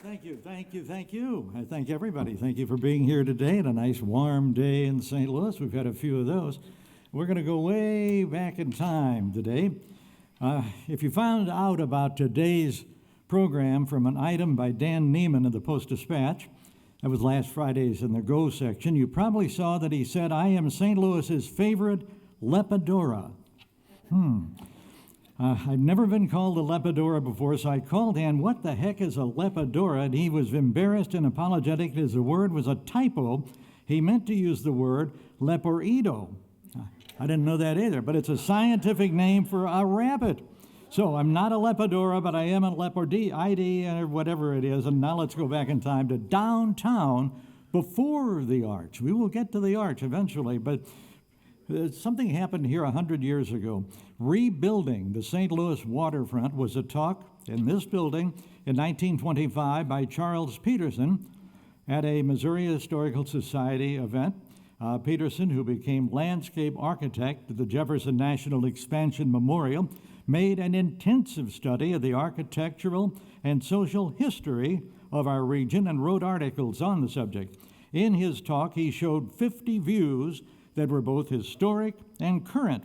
Thank you, thank you, thank you. I thank everybody. Thank you for being here today on a nice warm day in St. Louis. We've had a few of those. We're going to go way back in time today. If you found out about today's program from an item by Dan Neiman of the Post-Dispatch, that was last Friday's in the Go section, you probably saw that he said, "I am St. Louis's favorite Lepidora." I've never been called a Lepidora before, so I called Dan, "What the heck is a Lepidora?" And he was embarrassed and apologetic because the word was a typo. He meant to use the word Leporito. I didn't know that either, but it's a scientific name for a rabbit. So I'm not a Lepidora, but I am a Lepordi, or whatever it is. And now let's go back in time to downtown before the arch. We will get to the arch eventually, but something happened here 100 years ago. Rebuilding the St. Louis waterfront was a talk in this building in 1925 by Charles Peterson at a Missouri Historical Society event. Peterson, who became landscape architect of the Jefferson National Expansion Memorial, made an intensive study of the architectural and social history of our region and wrote articles on the subject. In his talk, he showed 50 views that were both historic and current,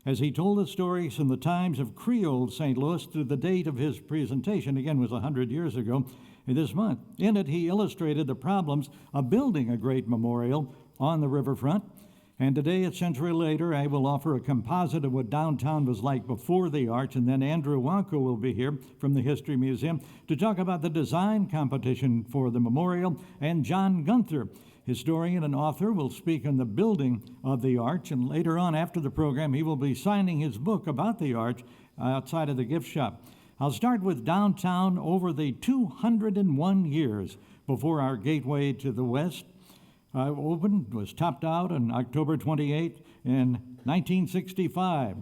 as he told the stories from the times of Creole St. Louis to the date of his presentation, again was 100 years ago this month. In it, he illustrated the problems of building a great memorial on the riverfront. And today, a century later, I will offer a composite of what downtown was like before the arch, and then Andrew Wanko will be here from the History Museum to talk about the design competition for the memorial, and John Gunther, historian and author, will speak on the building of the arch, and later on after the program he will be signing his book about the arch outside of the gift shop. I'll start with downtown over the 201 years before our gateway to the west opened, was topped out on October 28 in 1965.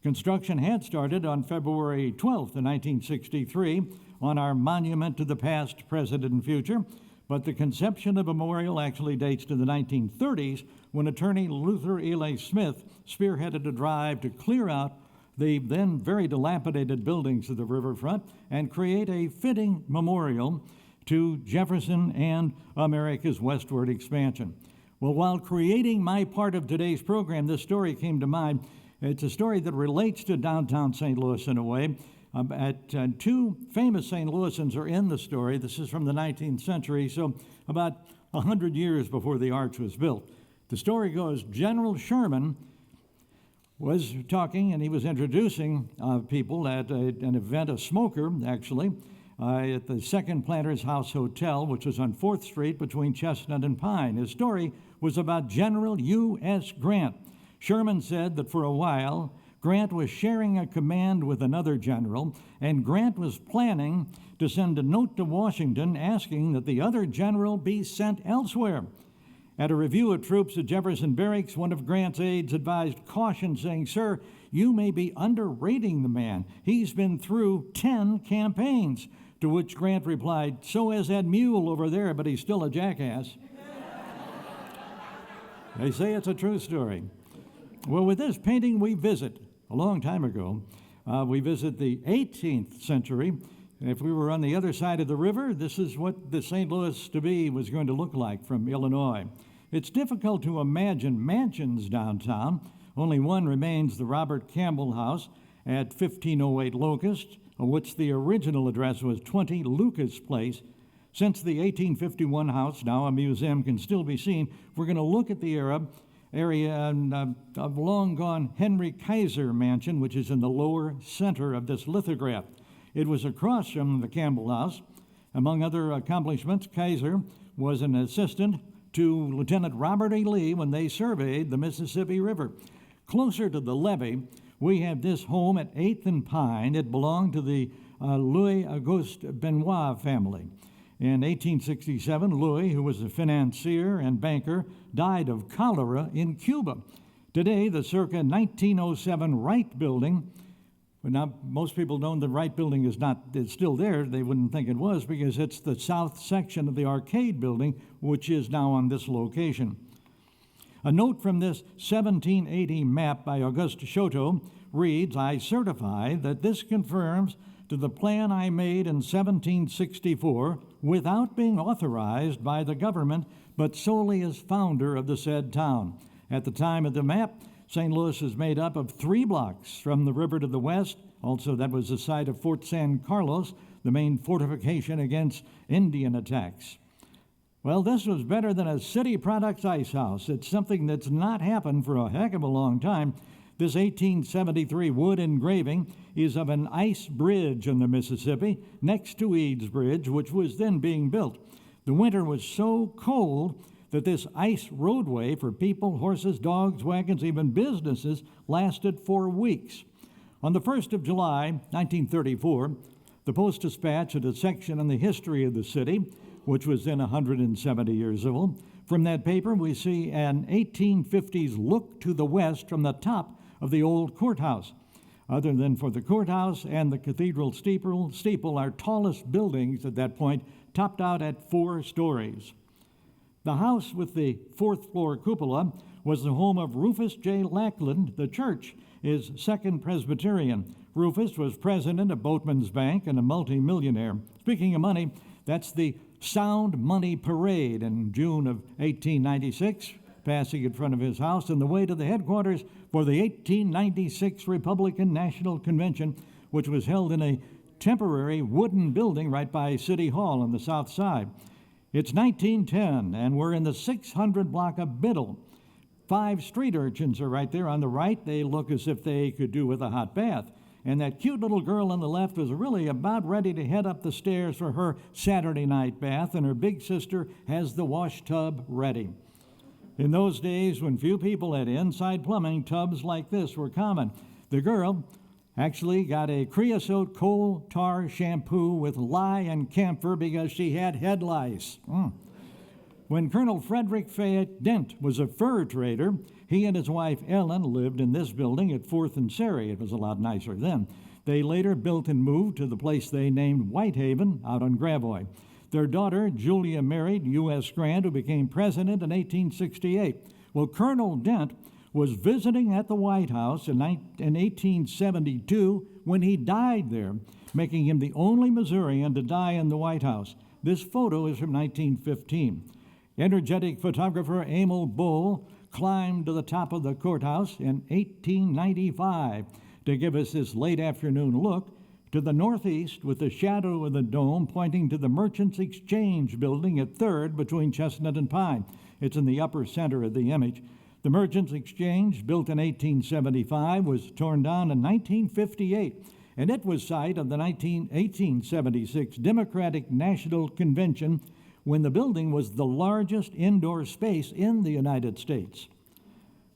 Construction had started on February 12th in 1963 on our monument to the past, present, and future. But the conception of a memorial actually dates to the 1930s when attorney Luther Ely Smith spearheaded a drive to clear out the then very dilapidated buildings of the riverfront and create a fitting memorial to Jefferson and America's westward expansion. Well, while creating my part of today's program, this story came to mind. It's a story that relates to downtown St. Louis in a way. Two famous St. Louisans are in the story. This is from the 19th century, so about 100 years before the arch was built. The story goes, General Sherman was talking, and he was introducing people at an event, a smoker, actually, at the Second Planters House Hotel, which was on 4th Street between Chestnut and Pine. His story was about General U.S. Grant. Sherman said that for a while, Grant was sharing a command with another general, and Grant was planning to send a note to Washington asking that the other general be sent elsewhere. At a review of troops at Jefferson Barracks, one of Grant's aides advised caution, saying, "Sir, you may be underrating the man. He's been through 10 campaigns." To which Grant replied, "So has that mule over there, but he's still a jackass." They say it's a true story. Well, with this painting we visit, a long time ago, we visit the 18th century. If we were on the other side of the river, this is what the St. Louis to be was going to look like from Illinois. It's difficult to imagine mansions downtown. Only one remains, the Robert Campbell House at 1508 Locust, of which the original address was 20 Lucas Place. Since the 1851 house, now a museum, can still be seen, we're going to look at the area of long-gone Henry Kaiser Mansion, which is in the lower center of this lithograph. It was across from the Campbell House. Among other accomplishments, Kaiser was an assistant to Lieutenant Robert E. Lee when they surveyed the Mississippi River. Closer to the levee, we have this home at 8th and Pine. It belonged to the Louis Auguste Benoit family. In 1867, Louis, who was a financier and banker, died of cholera in Cuba. Today, the circa 1907 Wright Building, now most people know the Wright Building it's still there. They wouldn't think it was because it's the south section of the Arcade Building, which is now on this location. A note from this 1780 map by Auguste Choteau reads, "I certify that this confirms to the plan I made in 1764 without being authorized by the government, but solely as founder of the said town. At the time of the map, St. Louis is made up of 3 blocks from the river to the west. Also, that was the site of Fort San Carlos, the main fortification against Indian attacks. Well, this was better than a City Products ice house. It's something that's not happened for a heck of a long time. This 1873 wood engraving is of an ice bridge on the Mississippi next to Eads Bridge, which was then being built. The winter was so cold that this ice roadway for people, horses, dogs, wagons, even businesses lasted for weeks. On the 1st of July, 1934, the Post-Dispatch had a section on the history of the city, which was then 170 years old. From that paper, we see an 1850s look to the west from the top of the old courthouse. Other than for the courthouse and the cathedral steeple, our tallest buildings at that point topped out at 4 stories. The house with the 4th floor cupola was the home of Rufus J. Lackland. The church is Second Presbyterian. Rufus was president of Boatman's Bank and a multimillionaire. Speaking of money, that's the Sound Money Parade in June of 1896, passing in front of his house on the way to the headquarters for the 1896 Republican National Convention, which was held in a temporary wooden building right by City Hall on the south side. It's 1910, and we're in the 600 block of Biddle. 5 street urchins are right there on the right. They look as if they could do with a hot bath. And that cute little girl on the left was really about ready to head up the stairs for her Saturday night bath, and her big sister has the wash tub ready. In those days, when few people had inside plumbing, tubs like this were common. The girl actually got a creosote coal tar shampoo with lye and camphor because she had head lice. When Colonel Frederick Fayette Dent was a fur trader, he and his wife Ellen lived in this building at 4th and Surrey. It was a lot nicer then. They later built and moved to the place they named Whitehaven out on Gravois. Their daughter, Julia, married U.S. Grant, who became president in 1868. Well, Colonel Dent was visiting at the White House in 1872 when he died there, making him the only Missourian to die in the White House. This photo is from 1915. Energetic photographer Emil Bull climbed to the top of the courthouse in 1895 to give us this late afternoon look to the northeast with the shadow of the dome pointing to the Merchants Exchange building at 3rd between Chestnut and Pine. It's in the upper center of the image. The Merchants Exchange, built in 1875, was torn down in 1958, and it was site of the 1876 Democratic National Convention, when the building was the largest indoor space in the United States.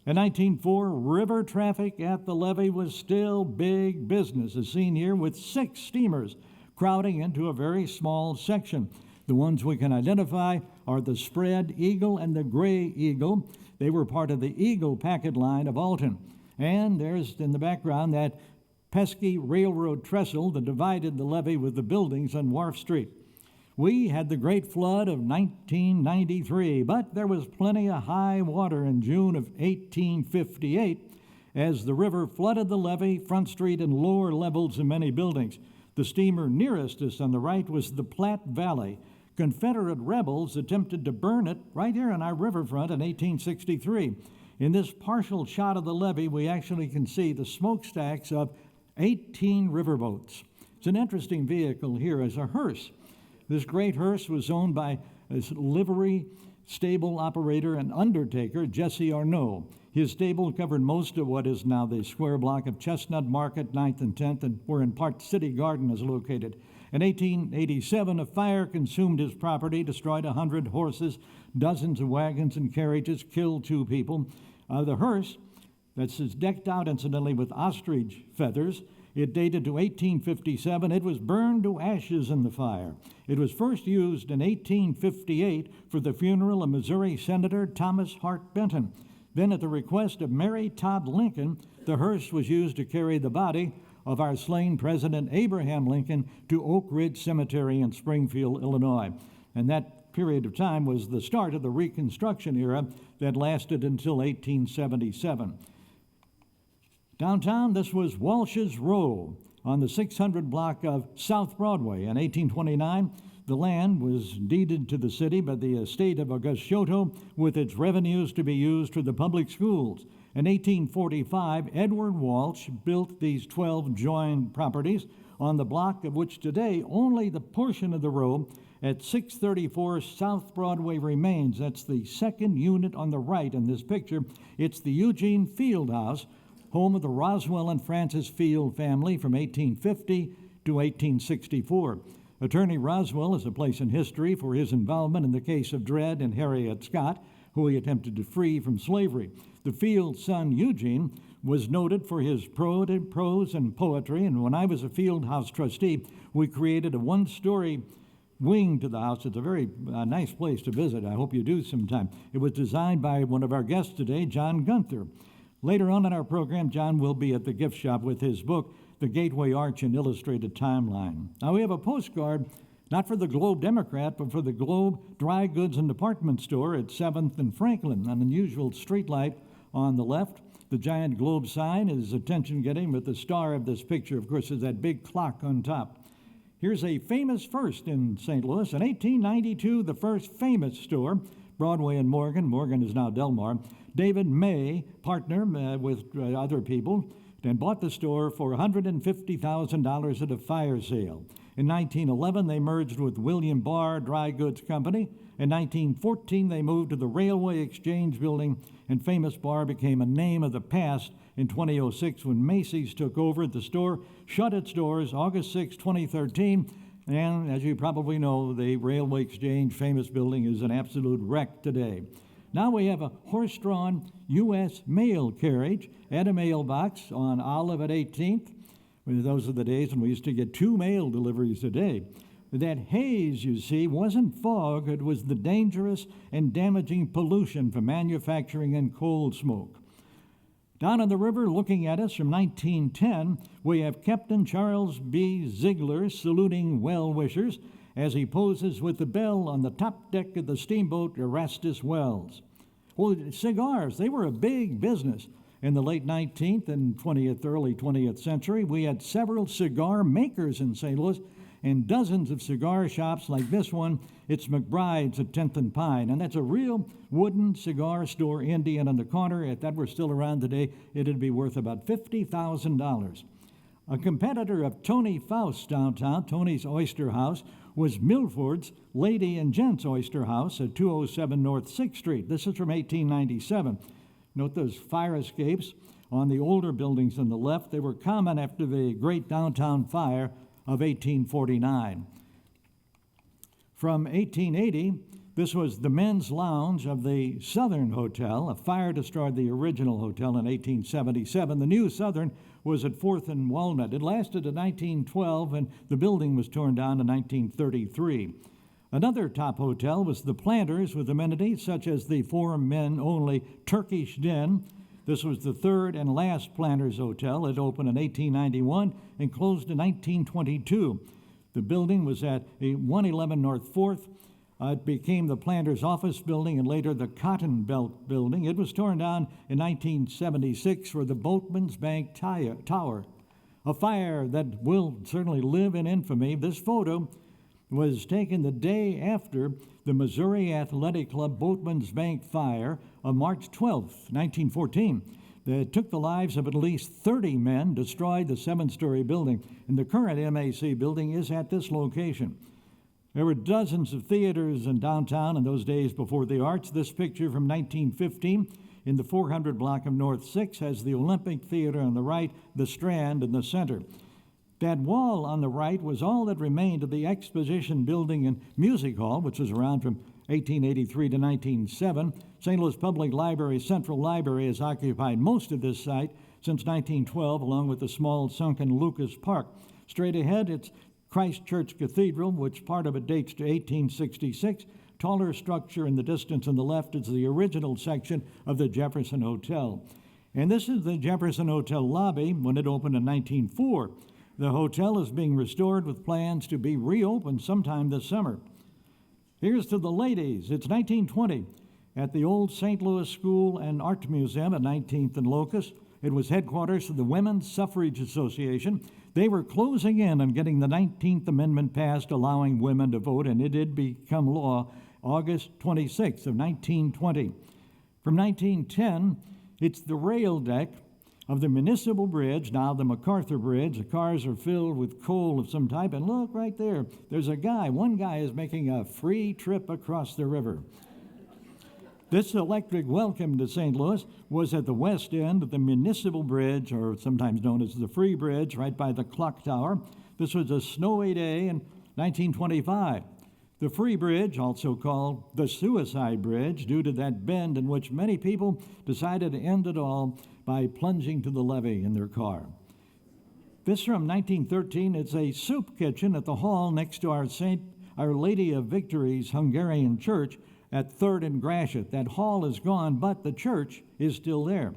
In 1904, river traffic at the levee was still big business, as seen here with 6 steamers crowding into a very small section. The ones we can identify are the Spread Eagle and the Gray Eagle. They were part of the Eagle packet line of Alton. And there's in the background that pesky railroad trestle that divided the levee with the buildings on Wharf Street. We had the great flood of 1993, but there was plenty of high water in June of 1858 as the river flooded the levee, Front Street, and lower levels of many buildings. The steamer nearest us on the right was the Platte Valley. Confederate rebels attempted to burn it right here on our riverfront in 1863. In this partial shot of the levee, we actually can see the smokestacks of 18 riverboats. It's an interesting vehicle here as a hearse. This great hearse was owned by his livery stable operator and undertaker, Jesse Arnault. His stable covered most of what is now the square block of Chestnut Market, 9th and 10th, and where in part City Garden is located. In 1887, a fire consumed his property, destroyed 100 horses, dozens of wagons and carriages, killed 2 people. The hearse, that's decked out, incidentally, with ostrich feathers. It dated to 1857. It was burned to ashes in the fire. It was first used in 1858 for the funeral of Missouri Senator Thomas Hart Benton. Then, at the request of Mary Todd Lincoln, the hearse was used to carry the body of our slain President Abraham Lincoln to Oak Ridge Cemetery in Springfield, Illinois. And that period of time was the start of the Reconstruction era that lasted until 1877. Downtown, this was Walsh's Row on the 600 block of South Broadway. In 1829, The land was deeded to the city by the estate of Auguste Chouteau, with its revenues to be used for the public schools. In 1845, Edward Walsh built these 12 joined properties on the block of which today only the portion of the row at 634 South Broadway remains. That's the second unit on the right in this picture. It's the Eugene Field House, home of the Roswell and Francis Field family from 1850 to 1864. Attorney Roswell is a place in history for his involvement in the case of Dred and Harriet Scott, who he attempted to free from slavery. The Field's son, Eugene, was noted for his prose and poetry, and when I was a Field House trustee, we created a one-story wing to the house. It's a very nice place to visit. I hope you do sometime. It was designed by one of our guests today, John Gunther. Later on in our program, John will be at the gift shop with his book, The Gateway Arch and Illustrated Timeline. Now we have a postcard, not for the Globe Democrat, but for the Globe Dry Goods and Department Store at 7th and Franklin, an unusual streetlight on the left. The giant Globe sign is attention-getting, but the star of this picture, of course, is that big clock on top. Here's a famous first in St. Louis. In 1892, the first famous store, Broadway and Morgan. Morgan is now Delmar. David May, partner with other people, and bought the store for $150,000 at a fire sale. In 1911, they merged with William Barr Dry Goods Company. In 1914, they moved to the Railway Exchange Building, and Famous Barr became a name of the past in 2006 when Macy's took over. The store shut its doors August 6, 2013, and as you probably know, the Railway Exchange Famous Building is an absolute wreck today. Now we have a horse-drawn U.S. mail carriage at a mailbox on Olive at 18th. Those are the days when we used to get 2 mail deliveries a day. That haze, you see, wasn't fog. It was the dangerous and damaging pollution from manufacturing and coal smoke. Down on the river, looking at us from 1910, we have Captain Charles B. Ziegler saluting well-wishers as he poses with the bell on the top deck of the steamboat Erastus Wells. Well, cigars, they were a big business. In the late 19th and early 20th century, we had several cigar makers in St. Louis and dozens of cigar shops like this one. It's McBride's at 10th and Pine, and that's a real wooden cigar store, Indian on the corner. If that were still around today, it'd be worth about $50,000. A competitor of Tony Faust downtown, Tony's Oyster House, was Milford's Lady and Gents Oyster House at 207 North 6th Street. This is from 1897. Note those fire escapes on the older buildings on the left. They were common after the great downtown fire of 1849. From 1880, this was the men's lounge of the Southern Hotel. A fire destroyed the original hotel in 1877. The new Southern was at 4th and Walnut. It lasted to 1912, and the building was torn down in 1933. Another top hotel was the Planters, with amenities such as the 4-men-only Turkish Den. This was the third and last Planters Hotel. It opened in 1891 and closed in 1922. The building was at 111 North 4th. It became the Planters office building and later the Cotton Belt building. It was torn down in 1976 for the Boatman's Bank Tower. A fire that will certainly live in infamy. This photo was taken the day after the Missouri Athletic Club Boatman's Bank fire on March 12, 1914. It took the lives of at least 30 men, destroyed the 7-story building, and the current MAC building is at this location. There were dozens of theaters in downtown in those days before the arts. This picture from 1915 in the 400 block of North 6 has the Olympic Theater on the right, the Strand in the center. That wall on the right was all that remained of the Exposition Building and Music Hall, which was around from 1883 to 1907. St. Louis Public Library Central Library has occupied most of this site since 1912, along with the small sunken Lucas Park. Straight ahead, it's Christ Church Cathedral, which part of it dates to 1866. Taller structure in the distance on the left is the original section of the Jefferson Hotel. And this is the Jefferson Hotel lobby when it opened in 1904. The hotel is being restored with plans to be reopened sometime this summer. Here's to the ladies. It's 1920 at the old St. Louis School and Art Museum at 19th and Locust. It was headquarters of the Women's Suffrage Association. They were closing in on getting the 19th Amendment passed, allowing women to vote, and it did become law August 26th of 1920. From 1910, it's the rail deck of the municipal bridge, now the MacArthur Bridge. The cars are filled with coal of some type, and look right there, there's one guy is making a free trip across the river. This electric welcome to St. Louis was at the west end of the municipal bridge, or sometimes known as the Free Bridge, right by the clock tower. This was a snowy day in 1925. The Free Bridge, also called the Suicide Bridge, due to that bend in which many people decided to end it all by plunging to the levee in their car. This from 1913. It's a soup kitchen at the hall next to Our Lady of Victory's Hungarian Church at 3rd and Gratiot. That hall is gone, but the church is still there.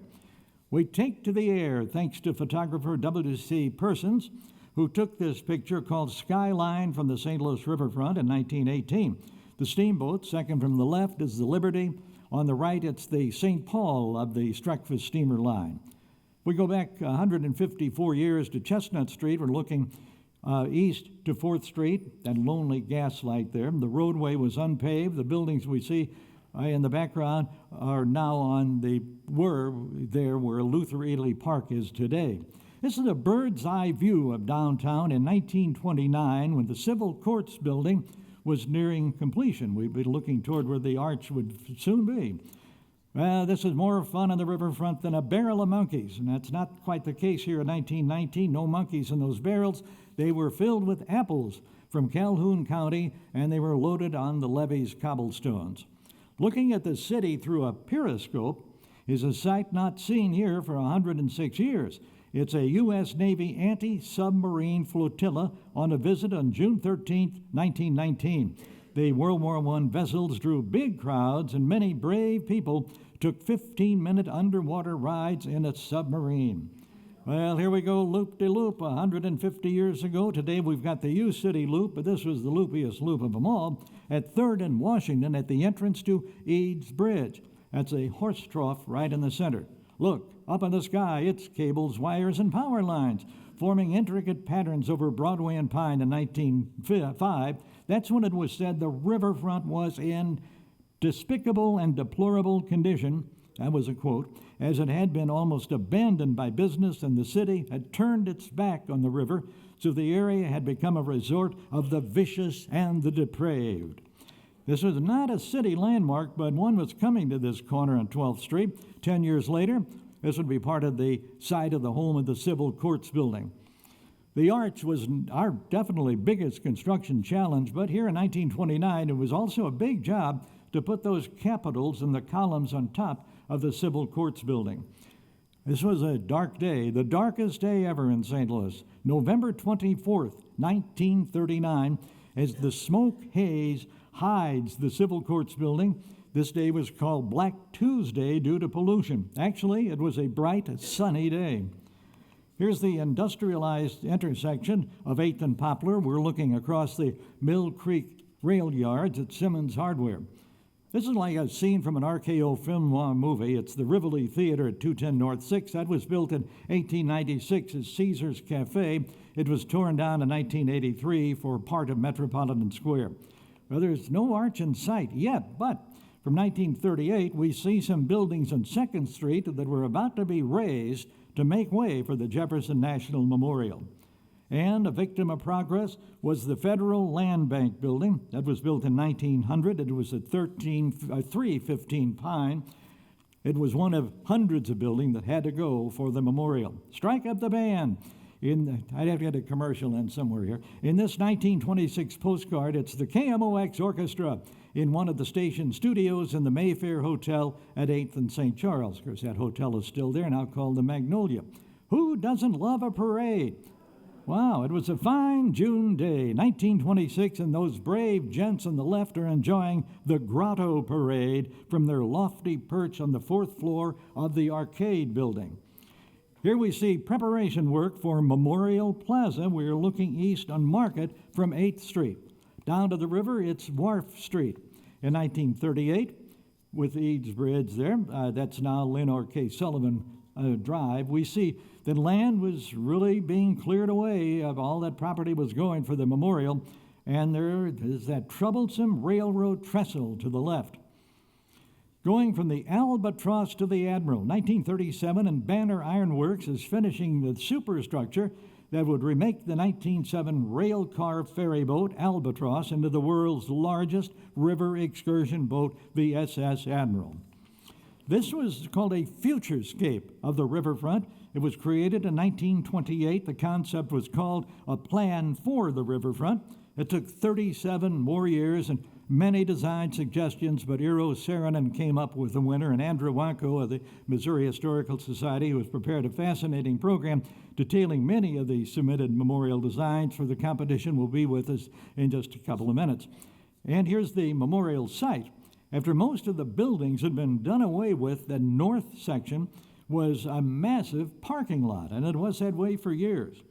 We take to the air thanks to photographer W.C. Persons, who took this picture called Skyline from the St. Louis riverfront in 1918. The steamboat, second from the left, is the Liberty. On the right, it's the St. Paul of the Streckfus steamer line. We go back 154 years to Chestnut Street. We're looking east to 4th Street, that lonely gas light there. The roadway was unpaved. The buildings we see in the background are now were there where Luther Ely Park is today. This is a bird's eye view of downtown in 1929 when the Civil Courts building was nearing completion. We'd be looking toward where the arch would soon be. This is more fun on the riverfront than a barrel of monkeys, and that's not quite the case here in 1919. No monkeys in those barrels. They were filled with apples from Calhoun County, and they were loaded on the levee's cobblestones. Looking at the city through a periscope is a sight not seen here for 106 years. It's a U.S. Navy anti-submarine flotilla on a visit on June 13, 1919. The World War I vessels drew big crowds, and many brave people took 15-minute underwater rides in a submarine. Well, here we go, loop-de-loop, 150 years ago. Today we've got the U-City Loop, but this was the loopiest loop of them all, at 3rd and Washington at the entrance to Eads Bridge. That's a horse trough right in the center. Look, up in the sky, it's cables, wires, and power lines, forming intricate patterns over Broadway and Pine in 1905. That's when it was said the riverfront was in despicable and deplorable condition, that was a quote, as it had been almost abandoned by business and the city had turned its back on the river, so the area had become a resort of the vicious and the depraved. This was not a city landmark, but one was coming to this corner on 12th Street. 10 years later, this would be part of the site of the home of the Civil Courts building. The arch was our definitely biggest construction challenge, but here in 1929, it was also a big job to put those capitals and the columns on top of the Civil Courts building. This was a dark day, the darkest day ever in St. Louis. November 24th, 1939, as the smoke haze hides the Civil Courts building. This day was called Black Tuesday due to pollution. Actually, it was a bright, sunny day. Here's the industrialized intersection of 8th and Poplar. We're looking across the Mill Creek rail yards at Simmons Hardware. This is like a scene from an RKO film movie. It's the Rivoli Theater at 210 North 6th. That was built in 1896 as Caesar's Cafe. It was torn down in 1983 for part of Metropolitan Square. Well, there's no arch in sight yet, but from 1938, we see some buildings on 2nd Street that were about to be raised to make way for the Jefferson National Memorial. And a victim of progress was the Federal Land Bank building that was built in 1900. It was at 315 Pine. It was one of hundreds of buildings that had to go for the memorial. Strike up the band. I'd have to get a commercial in somewhere here. In this 1926 postcard, it's the KMOX Orchestra in one of the station studios in the Mayfair Hotel at 8th and St. Charles. Of course, that hotel is still there, now called the Magnolia. Who doesn't love a parade? Wow, it was a fine June day, 1926, and those brave gents on the left are enjoying the Grotto Parade from their lofty perch on the 4th floor of the Arcade building. Here we see preparation work for Memorial Plaza. We are looking east on Market from 8th Street. Down to the river, it's Wharf Street. In 1938, with Eads Bridge there, that's now Leonore K. Sullivan drive, we see that land was really being cleared away of all that property was going for the memorial, and there is that troublesome railroad trestle to the left. Going from the Albatross to the Admiral, 1937, and Banner Iron Works is finishing the superstructure that would remake the 1907 rail car ferry boat Albatross into the world's largest river excursion boat, the SS Admiral. This was called a futurescape of the riverfront. It was created in 1928. The concept was called a plan for the riverfront. It took 37 more years and many design suggestions, but Eero Saarinen came up with the winner, and Andrew Wanko of the Missouri Historical Society, who has prepared a fascinating program detailing many of the submitted memorial designs for the competition, will be with us in just a couple of minutes. And here's the memorial site. After most of the buildings had been done away with, the north section was a massive parking lot, and it was that way for years.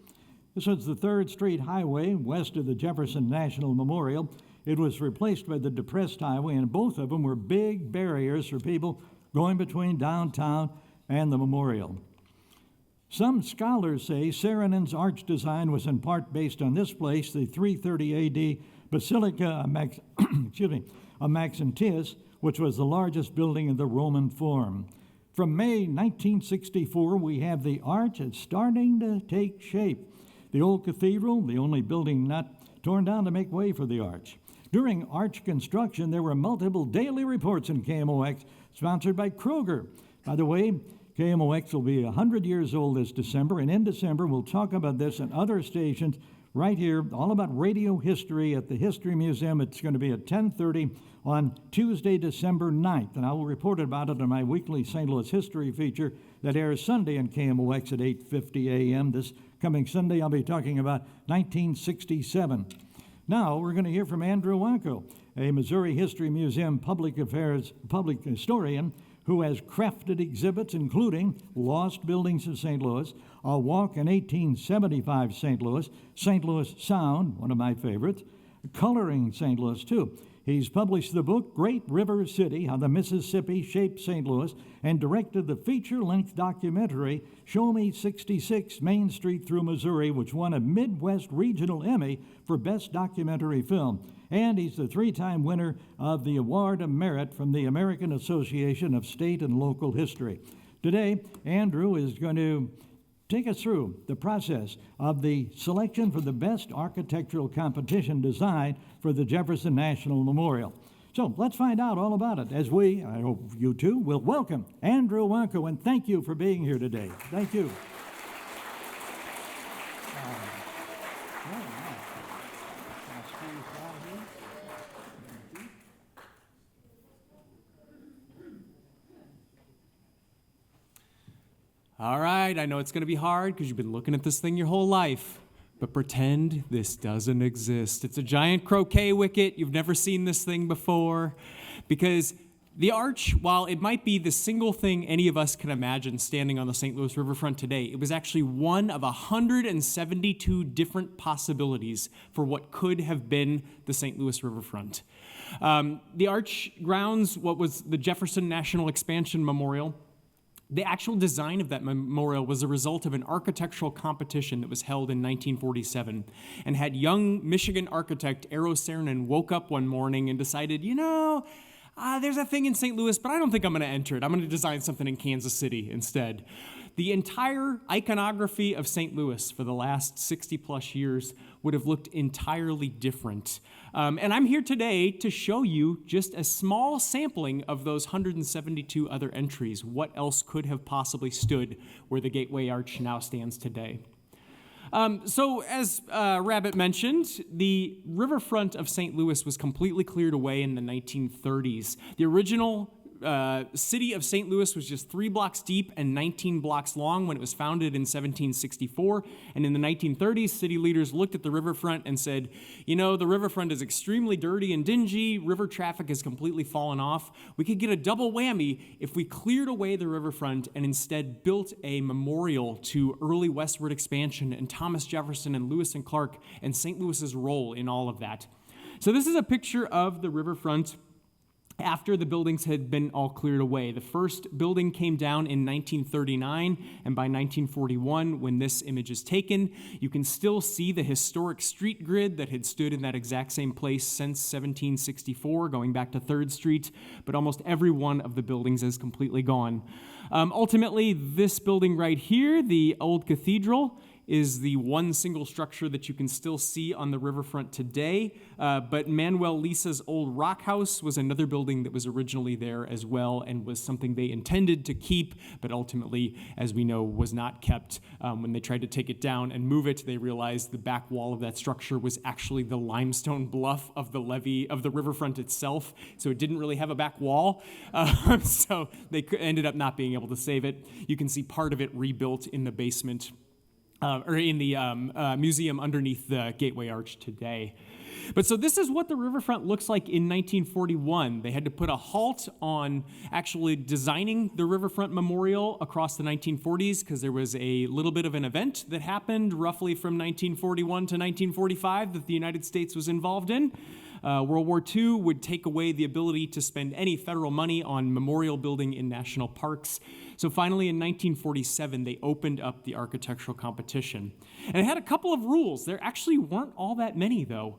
This was the 3rd Street Highway west of the Jefferson National Memorial. It was replaced by the depressed highway, and both of them were big barriers for people going between downtown and the memorial. Some scholars say Saarinen's arch design was in part based on this place, the 330 A.D. Basilica of Maxentius, which was the largest building in the Roman form. From May 1964, we have the arch. It's starting to take shape. The old cathedral, the only building not torn down to make way for the arch. During arch construction, there were multiple daily reports in KMOX, sponsored by Kroger. By the way, KMOX will be 100 years old this December, and in December we'll talk about this and other stations right here, all about radio history at the History Museum. It's going to be at 10:30 on Tuesday, December 9th, and I will report about it in my weekly St. Louis history feature that airs Sunday on KMOX at 8:50 a.m. This coming Sunday, I'll be talking about 1967. Now, we're going to hear from Andrew Wanko, a Missouri History Museum public historian who has crafted exhibits including Lost Buildings of St. Louis, A Walk in 1875 St. Louis Sound, one of my favorites, Coloring St. Louis, too. He's published the book Great River City, How the Mississippi Shaped St. Louis, and directed the feature-length documentary Show Me 66 Main Street Through Missouri, which won a Midwest Regional Emmy for Best Documentary Film. And he's the 3-time winner of the Award of Merit from the American Association of State and Local History. Today, Andrew is going to take us through the process of the selection for the best architectural competition design for the Jefferson National Memorial. So let's find out all about it as we, I hope you too, will welcome Andrew Wanko, and thank you for being here today. Thank you. All right, I know it's going to be hard because you've been looking at this thing your whole life, but pretend this doesn't exist. It's a giant croquet wicket. You've never seen this thing before, because the arch, while it might be the single thing any of us can imagine standing on the St. Louis riverfront today, it was actually one of 172 different possibilities for what could have been the St. Louis riverfront. The arch grounds what was the Jefferson National Expansion Memorial. The actual design of that memorial was a result of an architectural competition that was held in 1947, and had young Michigan architect Eero Saarinen woke up one morning and decided, there's a thing in St. Louis, but I don't think I'm going to enter it. I'm going to design something in Kansas City instead. The entire iconography of St. Louis for the last 60-plus years would have looked entirely different. And I'm here today to show you just a small sampling of those 172 other entries, what else could have possibly stood where the Gateway Arch now stands today. So as Rabbit mentioned, the riverfront of St. Louis was completely cleared away in the 1930s. The original city of St. Louis was just 3 blocks deep and 19 blocks long when it was founded in 1764. And in the 1930s, city leaders looked at the riverfront and said, the riverfront is extremely dirty and dingy. River traffic has completely fallen off. We could get a double whammy if we cleared away the riverfront and instead built a memorial to early westward expansion and Thomas Jefferson and Lewis and Clark and St. Louis's role in all of that. So this is a picture of the riverfront after the buildings had been all cleared away. The first building came down in 1939, and by 1941, when this image is taken, you can still see the historic street grid that had stood in that exact same place since 1764, going back to 3rd Street, but almost every one of the buildings is completely gone. Ultimately, this building right here, the old cathedral, is the one single structure that you can still see on the riverfront today. But Manuel Lisa's old rock house was another building that was originally there as well and was something they intended to keep, but ultimately, as we know, was not kept. When they tried to take it down and move it, they realized the back wall of that structure was actually the limestone bluff of the levee of the riverfront itself, so it didn't really have a back wall. So they ended up not being able to save it. You can see part of it rebuilt in the basement or in the museum underneath the Gateway Arch today. But so this is what the riverfront looks like in 1941. They had to put a halt on actually designing the riverfront memorial across the 1940s because there was a little bit of an event that happened roughly from 1941 to 1945 that the United States was involved in. World War II would take away the ability to spend any federal money on memorial building in national parks. So finally, in 1947, they opened up the architectural competition. And it had a couple of rules. There actually weren't all that many, though.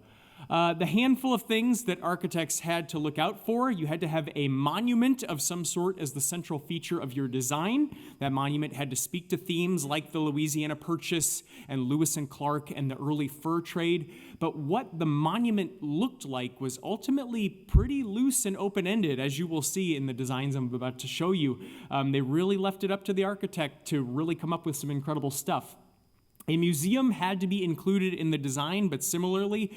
The handful of things that architects had to look out for, you had to have a monument of some sort as the central feature of your design. That monument had to speak to themes like the Louisiana Purchase and Lewis and Clark and the early fur trade. But what the monument looked like was ultimately pretty loose and open-ended, as you will see in the designs I'm about to show you. They really left it up to the architect to really come up with some incredible stuff. A museum had to be included in the design, but similarly,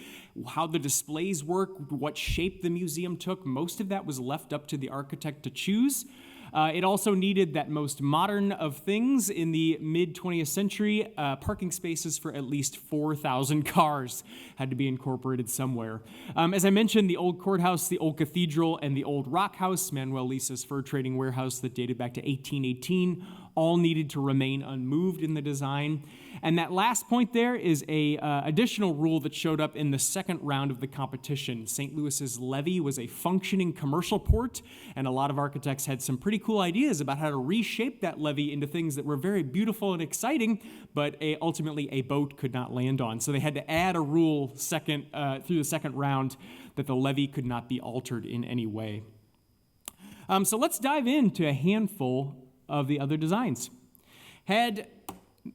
how the displays work, what shape the museum took, most of that was left up to the architect to choose. It also needed that most modern of things in the mid-20th century, parking spaces for at least 4,000 cars had to be incorporated somewhere. As I mentioned, the old courthouse, the old cathedral, and the old rock house, Manuel Lisa's fur trading warehouse that dated back to 1818, all needed to remain unmoved in the design. And that last point there is a additional rule that showed up in the second round of the competition. St. Louis's levee was a functioning commercial port, and a lot of architects had some pretty cool ideas about how to reshape that levee into things that were very beautiful and exciting, but ultimately a boat could not land on. So they had to add a rule through the second round that the levee could not be altered in any way. So let's dive into a handful of the other designs. Had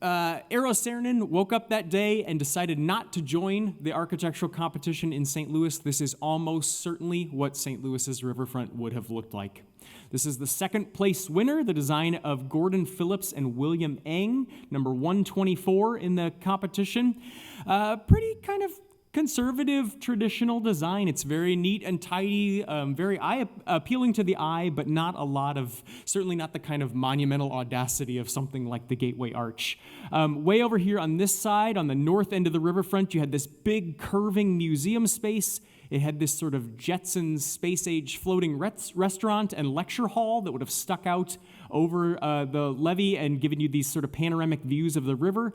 Eero Saarinen woke up that day and decided not to join the architectural competition in St. Louis, this is almost certainly what St. Louis's riverfront would have looked like. This is the second place winner, the design of Gordon Phillips and William Eng, number 124 in the competition. Pretty kind of conservative, traditional design. It's very neat and tidy, very appealing to the eye, but not a lot of, certainly not the kind of monumental audacity of something like the Gateway Arch. Way over here on this side, on the north end of the riverfront, you had this big curving museum space. It had this sort of Jetsons space-age floating restaurant and lecture hall that would have stuck out over the levee and given you these sort of panoramic views of the river.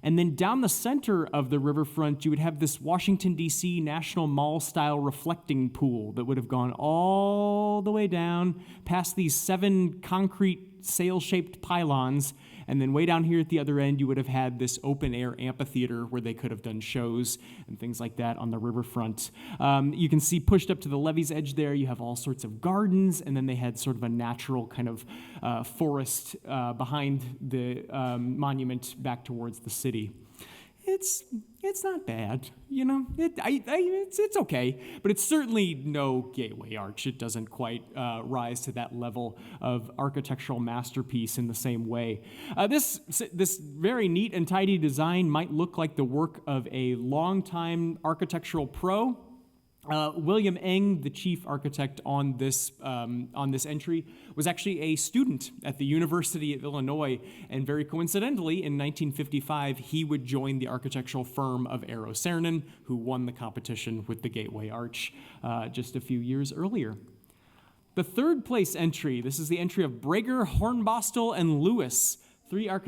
And then down the center of the riverfront, you would have this Washington, D.C. National Mall-style reflecting pool that would have gone all the way down past these 7 concrete sail-shaped pylons. And then way down here at the other end, you would have had this open-air amphitheater where they could have done shows and things like that on the riverfront. You can see pushed up to the levee's edge there, you have all sorts of gardens, and then they had sort of a natural kind of forest behind the monument back towards the city. It's not bad, you know. It's okay, but it's certainly no Gateway Arch. It doesn't quite rise to that level of architectural masterpiece in the same way. This very neat and tidy design might look like the work of a longtime architectural pro. William Eng, the chief architect on this entry, was actually a student at the University of Illinois, and very coincidentally, in 1955, he would join the architectural firm of Eero Saarinen, who won the competition with the Gateway Arch just a few years earlier. The third place entry, this is the entry of Brager, Hornbostel, and Lewis.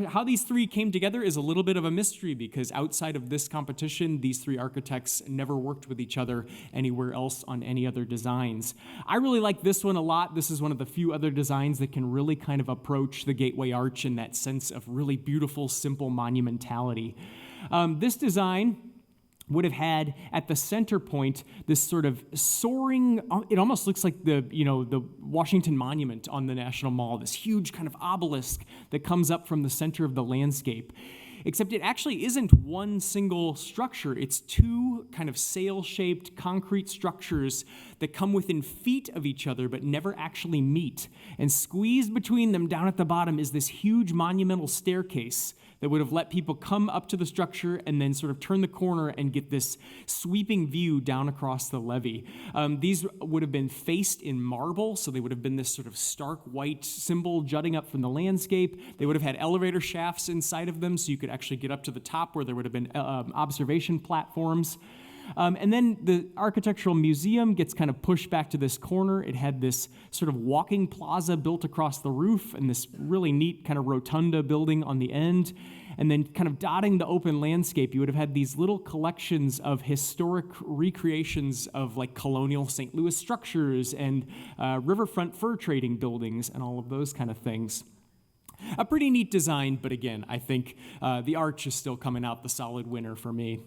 How these three came together is a little bit of a mystery because outside of this competition, these three architects never worked with each other anywhere else on any other designs. I really like this one a lot. This is one of the few other designs that can really kind of approach the Gateway Arch in that sense of really beautiful, simple monumentality. This design would have had at the center point this sort of soaring, it almost looks like the Washington Monument on the National Mall, this huge kind of obelisk that comes up from the center of the landscape. Except it actually isn't one single structure. It's two kind of sail-shaped concrete structures that come within feet of each other but never actually meet. And squeezed between them down at the bottom is this huge monumental staircase that would have let people come up to the structure and then sort of turn the corner and get this sweeping view down across the levee. These would have been faced in marble, so they would have been this sort of stark white symbol jutting up from the landscape. They would have had elevator shafts inside of them, so you could actually get up to the top where there would have been observation platforms. And then the Architectural Museum gets kind of pushed back to this corner. It had this sort of walking plaza built across the roof and this really neat kind of rotunda building on the end. And then kind of dotting the open landscape, you would have had these little collections of historic recreations of like colonial St. Louis structures and riverfront fur trading buildings and all of those kind of things. A pretty neat design, but again, I think the Arch is still coming out the solid winner for me.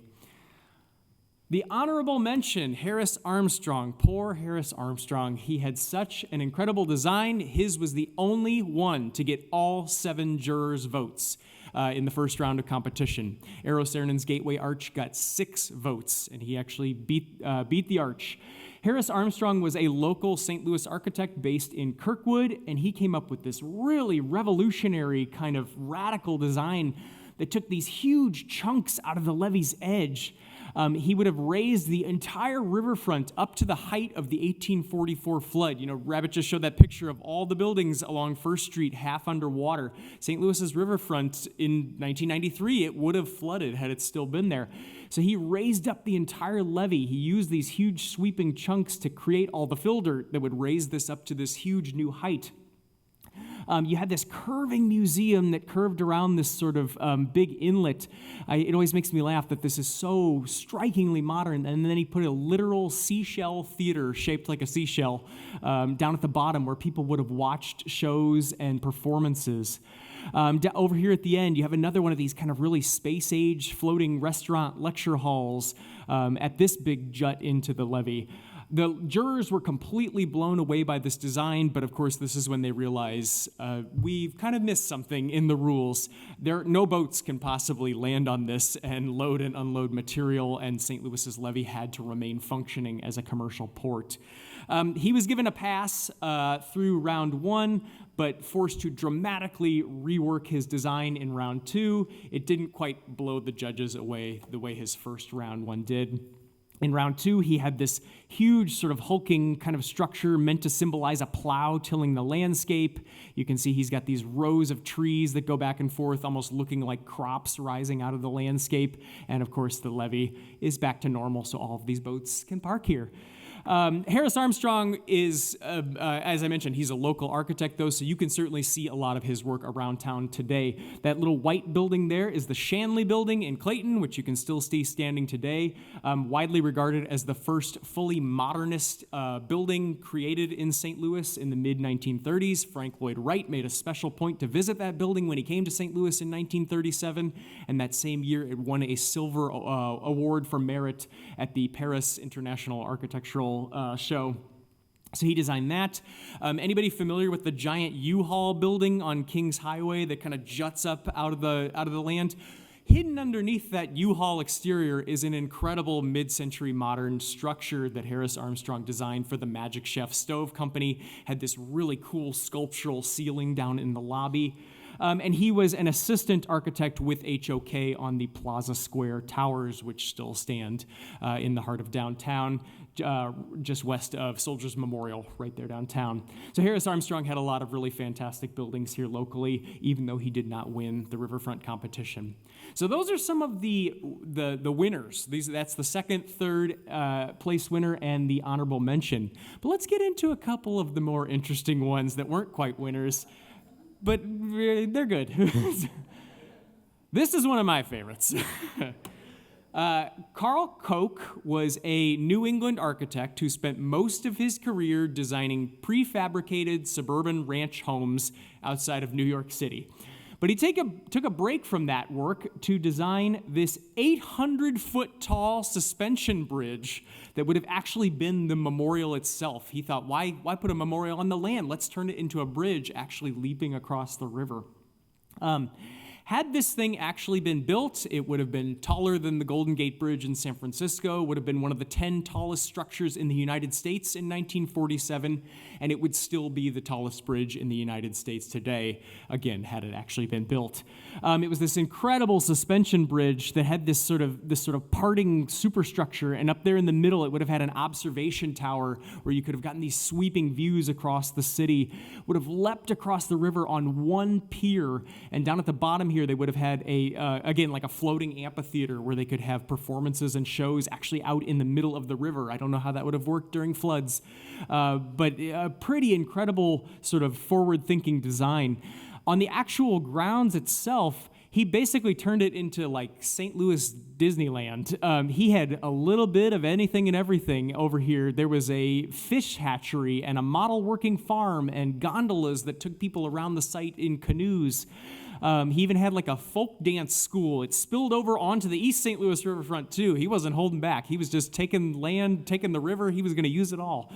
The honorable mention, Harris Armstrong. Poor Harris Armstrong. He had such an incredible design. His was the only one to get all 7 jurors' votes in the first round of competition. Eero Saarinen's Gateway Arch got 6 votes, and he actually beat the Arch. Harris Armstrong was a local St. Louis architect based in Kirkwood, and he came up with this really revolutionary kind of radical design that took these huge chunks out of the levee's edge. He would have raised the entire riverfront up to the height of the 1844 flood. You know, Rabbit just showed that picture of all the buildings along First Street half underwater. St. Louis's riverfront in 1993, it would have flooded had it still been there. So he raised up the entire levee. He used these huge sweeping chunks to create all the fill dirt that would raise this up to this huge new height. You had this curving museum that curved around this sort of big inlet. It always makes me laugh that this is so strikingly modern. And then he put a literal seashell theater shaped like a seashell down at the bottom where people would have watched shows and performances. Over here at the end, you have another one of these kind of really space-age floating restaurant lecture halls at this big jut into the levee. The jurors were completely blown away by this design, but of course this is when they realize we've kind of missed something in the rules. No boats can possibly land on this and load and unload material, and St. Louis's levee had to remain functioning as a commercial port. He was given a pass through round 1, but forced to dramatically rework his design in round 2. It didn't quite blow the judges away the way his first round one did. In round 2, he had this huge sort of hulking kind of structure meant to symbolize a plow tilling the landscape. You can see he's got these rows of trees that go back and forth, almost looking like crops rising out of the landscape. And of course, the levee is back to normal, so all of these boats can park here. Harris Armstrong is, as I mentioned, he's a local architect, though, so you can certainly see a lot of his work around town today. That little white building there is the Shanley Building in Clayton, which you can still see standing today, widely regarded as the first fully modernist building created in St. Louis in the mid-1930s. Frank Lloyd Wright made a special point to visit that building when he came to St. Louis in 1937, and that same year it won a silver award for merit at the Paris International Architectural show. So he designed that. Anybody familiar with the giant U-Haul building on Kings Highway that kind of juts up out of the land? Hidden underneath that U-Haul exterior is an incredible mid-century modern structure that Harris Armstrong designed for the Magic Chef Stove Company. Had this really cool sculptural ceiling down in the lobby. And he was an assistant architect with HOK on the Plaza Square Towers, which still stand in the heart of downtown, just west of Soldiers Memorial, right there downtown. So Harris Armstrong had a lot of really fantastic buildings here locally, even though he did not win the riverfront competition. So those are some of the winners. That's the second, third place winner and the honorable mention. But let's get into a couple of the more interesting ones that weren't quite winners. but they're good. This is one of my favorites. Carl Koch was a New England architect who spent most of his career designing prefabricated suburban ranch homes outside of New York City. But he took a break from that work to design this 800-foot tall suspension bridge that would have actually been the memorial itself. He thought, why put a memorial on the land? Let's turn it into a bridge actually leaping across the river. Had this thing actually been built, it would have been taller than the Golden Gate Bridge in San Francisco, would have been one of the 10 tallest structures in the United States in 1947, and it would still be the tallest bridge in the United States today, again, had it actually been built. It was this incredible suspension bridge that had this sort of parting superstructure, and up there in the middle, it would have had an observation tower where you could have gotten these sweeping views across the city, would have leapt across the river on one pier, and down at the bottom here, they would have had again, like a floating amphitheater where they could have performances and shows actually out in the middle of the river. I don't know how that would have worked during floods, but a pretty incredible sort of forward-thinking design. On the actual grounds itself, he basically turned it into like St. Louis Disneyland. He had a little bit of anything and everything over here. There was a fish hatchery and a model working farm and gondolas that took people around the site in canoes. He even had like a folk dance school. It spilled over onto the East St. Louis riverfront too. He wasn't holding back. He was just taking land, taking the river. He was going to use it all.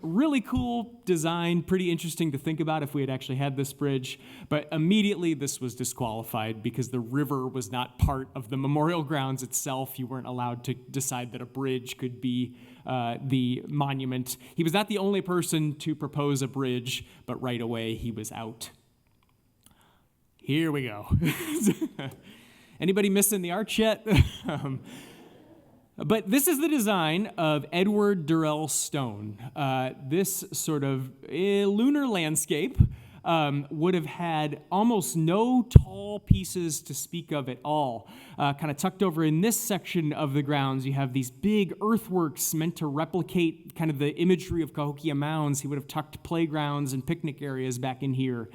Really cool design, pretty interesting to think about if we had actually had this bridge, but immediately this was disqualified because the river was not part of the memorial grounds itself. You weren't allowed to decide that a bridge could be the monument. He was not the only person to propose a bridge, but right away he was out. Here we go. Anybody missing the arch yet? But this is the design of Edward Durell Stone. This sort of lunar landscape would have had almost no tall pieces to speak of at all. Kind of tucked over in this section of the grounds, you have these big earthworks meant to replicate kind of the imagery of Cahokia Mounds. He would have tucked playgrounds and picnic areas back in here.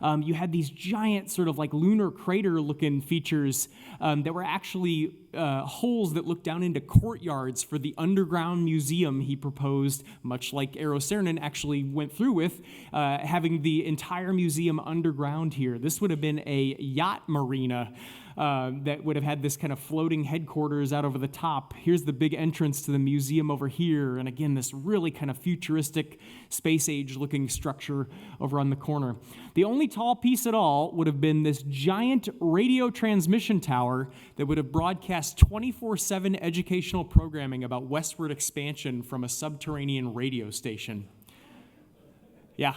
You had these giant sort of like lunar crater-looking features that were actually holes that looked down into courtyards for the underground museum he proposed, much like Eero Saarinen actually went through with, having the entire museum underground here. This would have been a yacht marina that would have had this kind of floating headquarters out over the top. Here's the big entrance to the museum over here, and again, this really kind of futuristic, space-age-looking structure over on the corner. The only tall piece at all would have been this giant radio transmission tower that would have broadcast 24/7 educational programming about westward expansion from a subterranean radio station. Yeah.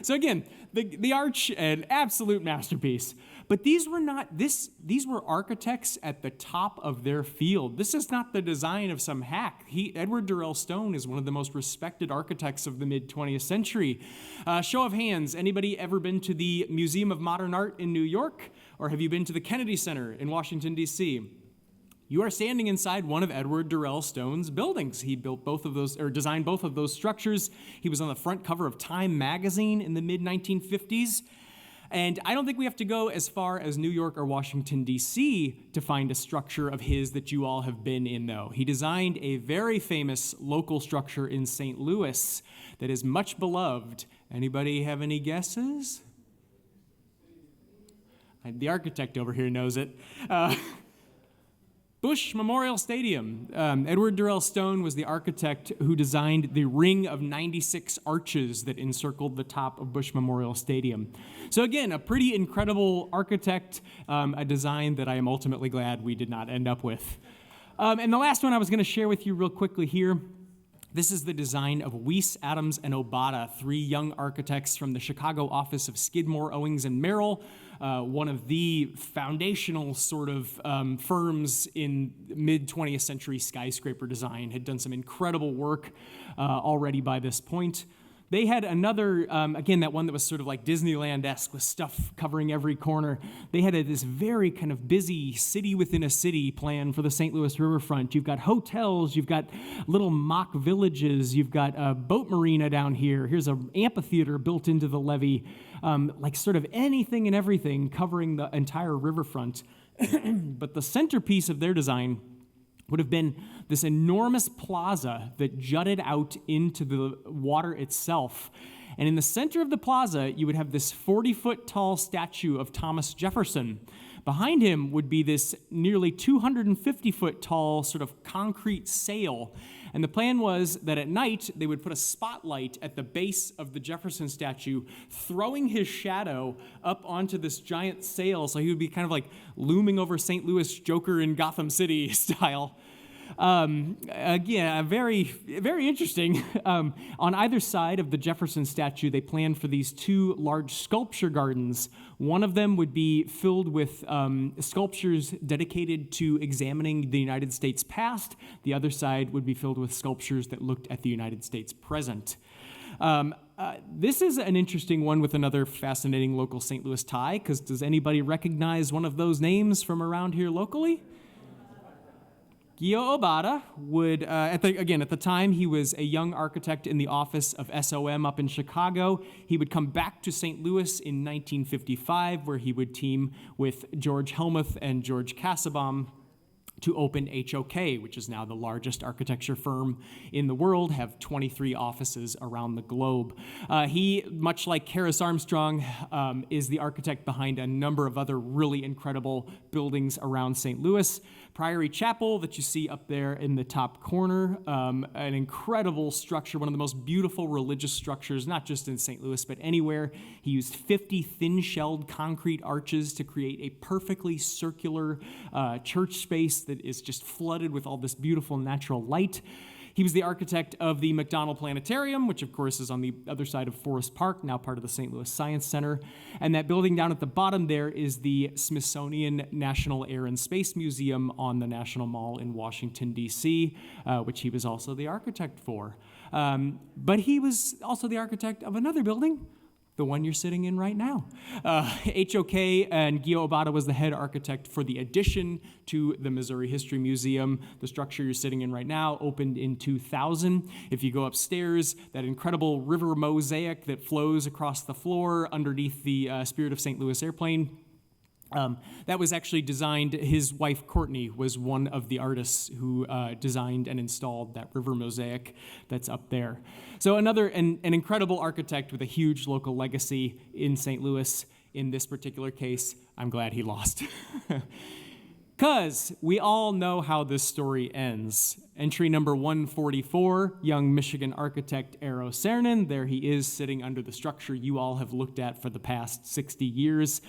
So again, the arch, an absolute masterpiece. But these were architects at the top of their field. This is not the design of some hack. Edward Durell Stone is one of the most respected architects of the mid-20th century. Show of hands, anybody ever been to the Museum of Modern Art in New York? Or have you been to the Kennedy Center in Washington, D.C.? You are standing inside one of Edward Durell Stone's buildings. He built both of those, or designed both of those structures. He was on the front cover of Time magazine in the mid-1950s. And I don't think we have to go as far as New York or Washington, D.C. to find a structure of his that you all have been in, though. He designed a very famous local structure in St. Louis that is much beloved. Anybody have any guesses? The architect over here knows it. Bush Memorial Stadium. Edward Durell Stone was the architect who designed the ring of 96 arches that encircled the top of Bush Memorial Stadium. So again, a pretty incredible architect, a design that I am ultimately glad we did not end up with. And the last one I was going to share with you real quickly here. This is the design of Weiss, Adams, and Obata, three young architects from the Chicago office of Skidmore, Owings, and Merrill, one of the foundational sort of firms in mid-20th century skyscraper design, had done some incredible work already by this point. They had another, again, that one that was sort of like Disneyland-esque with stuff covering every corner. They had this very kind of busy city within a city plan for the St. Louis riverfront. You've got hotels, you've got little mock villages, you've got a boat marina down here. Here's an amphitheater built into the levee, like sort of anything and everything covering the entire riverfront. But the centerpiece of their design would have been this enormous plaza that jutted out into the water itself. And in the center of the plaza, you would have this 40-foot tall statue of Thomas Jefferson. Behind him would be this nearly 250-foot tall sort of concrete sail. And the plan was that at night, they would put a spotlight at the base of the Jefferson statue, throwing his shadow up onto this giant sail, so he would be kind of like looming over St. Louis Joker in Gotham City style. Again, very, very interesting. On either side of the Jefferson statue, they planned for these two large sculpture gardens. One of them would be filled with sculptures dedicated to examining the United States past. The other side would be filled with sculptures that looked at the United States present. This is an interesting one with another fascinating local St. Louis tie, because does anybody recognize one of those names from around here locally? Gio Obata would, at the time, he was a young architect in the office of SOM up in Chicago. He would come back to St. Louis in 1955, where he would team with George Helmuth and George Kassebaum to open HOK, which is now the largest architecture firm in the world, have 23 offices around the globe. He, much like Harris Armstrong, is the architect behind a number of other really incredible buildings around St. Louis. Priory Chapel that you see up there in the top corner, an incredible structure, one of the most beautiful religious structures, not just in St. Louis, but anywhere. He used 50 thin-shelled concrete arches to create a perfectly circular church space that is just flooded with all this beautiful natural light. He was the architect of the McDonald Planetarium, which of course is on the other side of Forest Park, now part of the St. Louis Science Center. And that building down at the bottom there is the Smithsonian National Air and Space Museum on the National Mall in Washington, D.C., which he was also the architect for. But he was also the architect of another building, the one you're sitting in right now. HOK and Gio Obata was the head architect for the addition to the Missouri History Museum. The structure you're sitting in right now opened in 2000. If you go upstairs, that incredible river mosaic that flows across the floor underneath the Spirit of St. Louis airplane, that was actually designed. His wife, Courtney, was one of the artists who designed and installed that river mosaic that's up there. So an incredible architect with a huge local legacy in St. Louis. In this particular case, I'm glad he lost. Because we all know how this story ends. Entry number 144, young Michigan architect Eero Saarinen. There he is sitting under the structure you all have looked at for the past 60 years.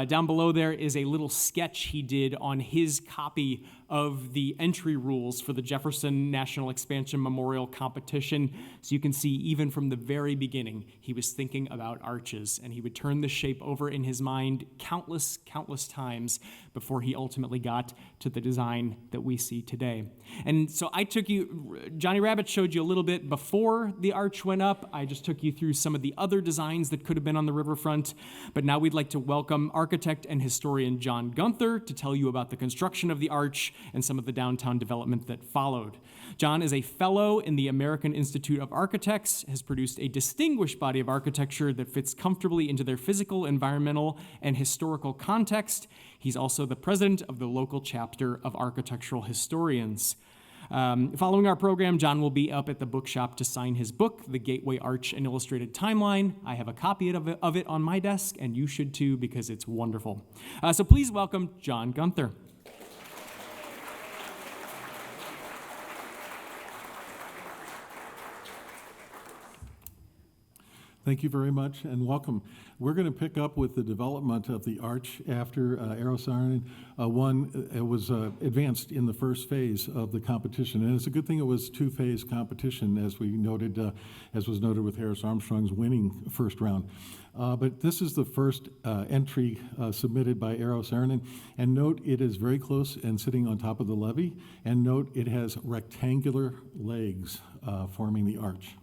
Down below there is a little sketch he did on his copy of the entry rules for the Jefferson National Expansion Memorial Competition. So you can see even from the very beginning, he was thinking about arches, and he would turn the shape over in his mind countless times before he ultimately got to the design that we see today. And so I took you, Johnny Rabbit showed you a little bit before the arch went up. I just took you through some of the other designs that could have been on the riverfront. But now we'd like to welcome architect and historian John Gunther to tell you about the construction of the arch and some of the downtown development that followed. John is a fellow in the American Institute of Architects, has produced a distinguished body of architecture that fits comfortably into their physical, environmental, and historical context. He's also the president of the local chapter of Architectural Historians. Following our program, John will be up at the bookshop to sign his book, The Gateway Arch, An Illustrated Timeline. I have a copy of it on my desk, and you should too, because it's wonderful. So please welcome John Gunther. Thank you very much, and welcome. We're going to pick up with the development of the arch after Eero Saarinen won. It was advanced in the first phase of the competition, and it's a good thing it was two-phase competition, as we noted, as was noted with Harris Armstrong's winning first round. But this is the first entry submitted by Eero Saarinen, and note it is very close and sitting on top of the levee, and note it has rectangular legs forming the arch.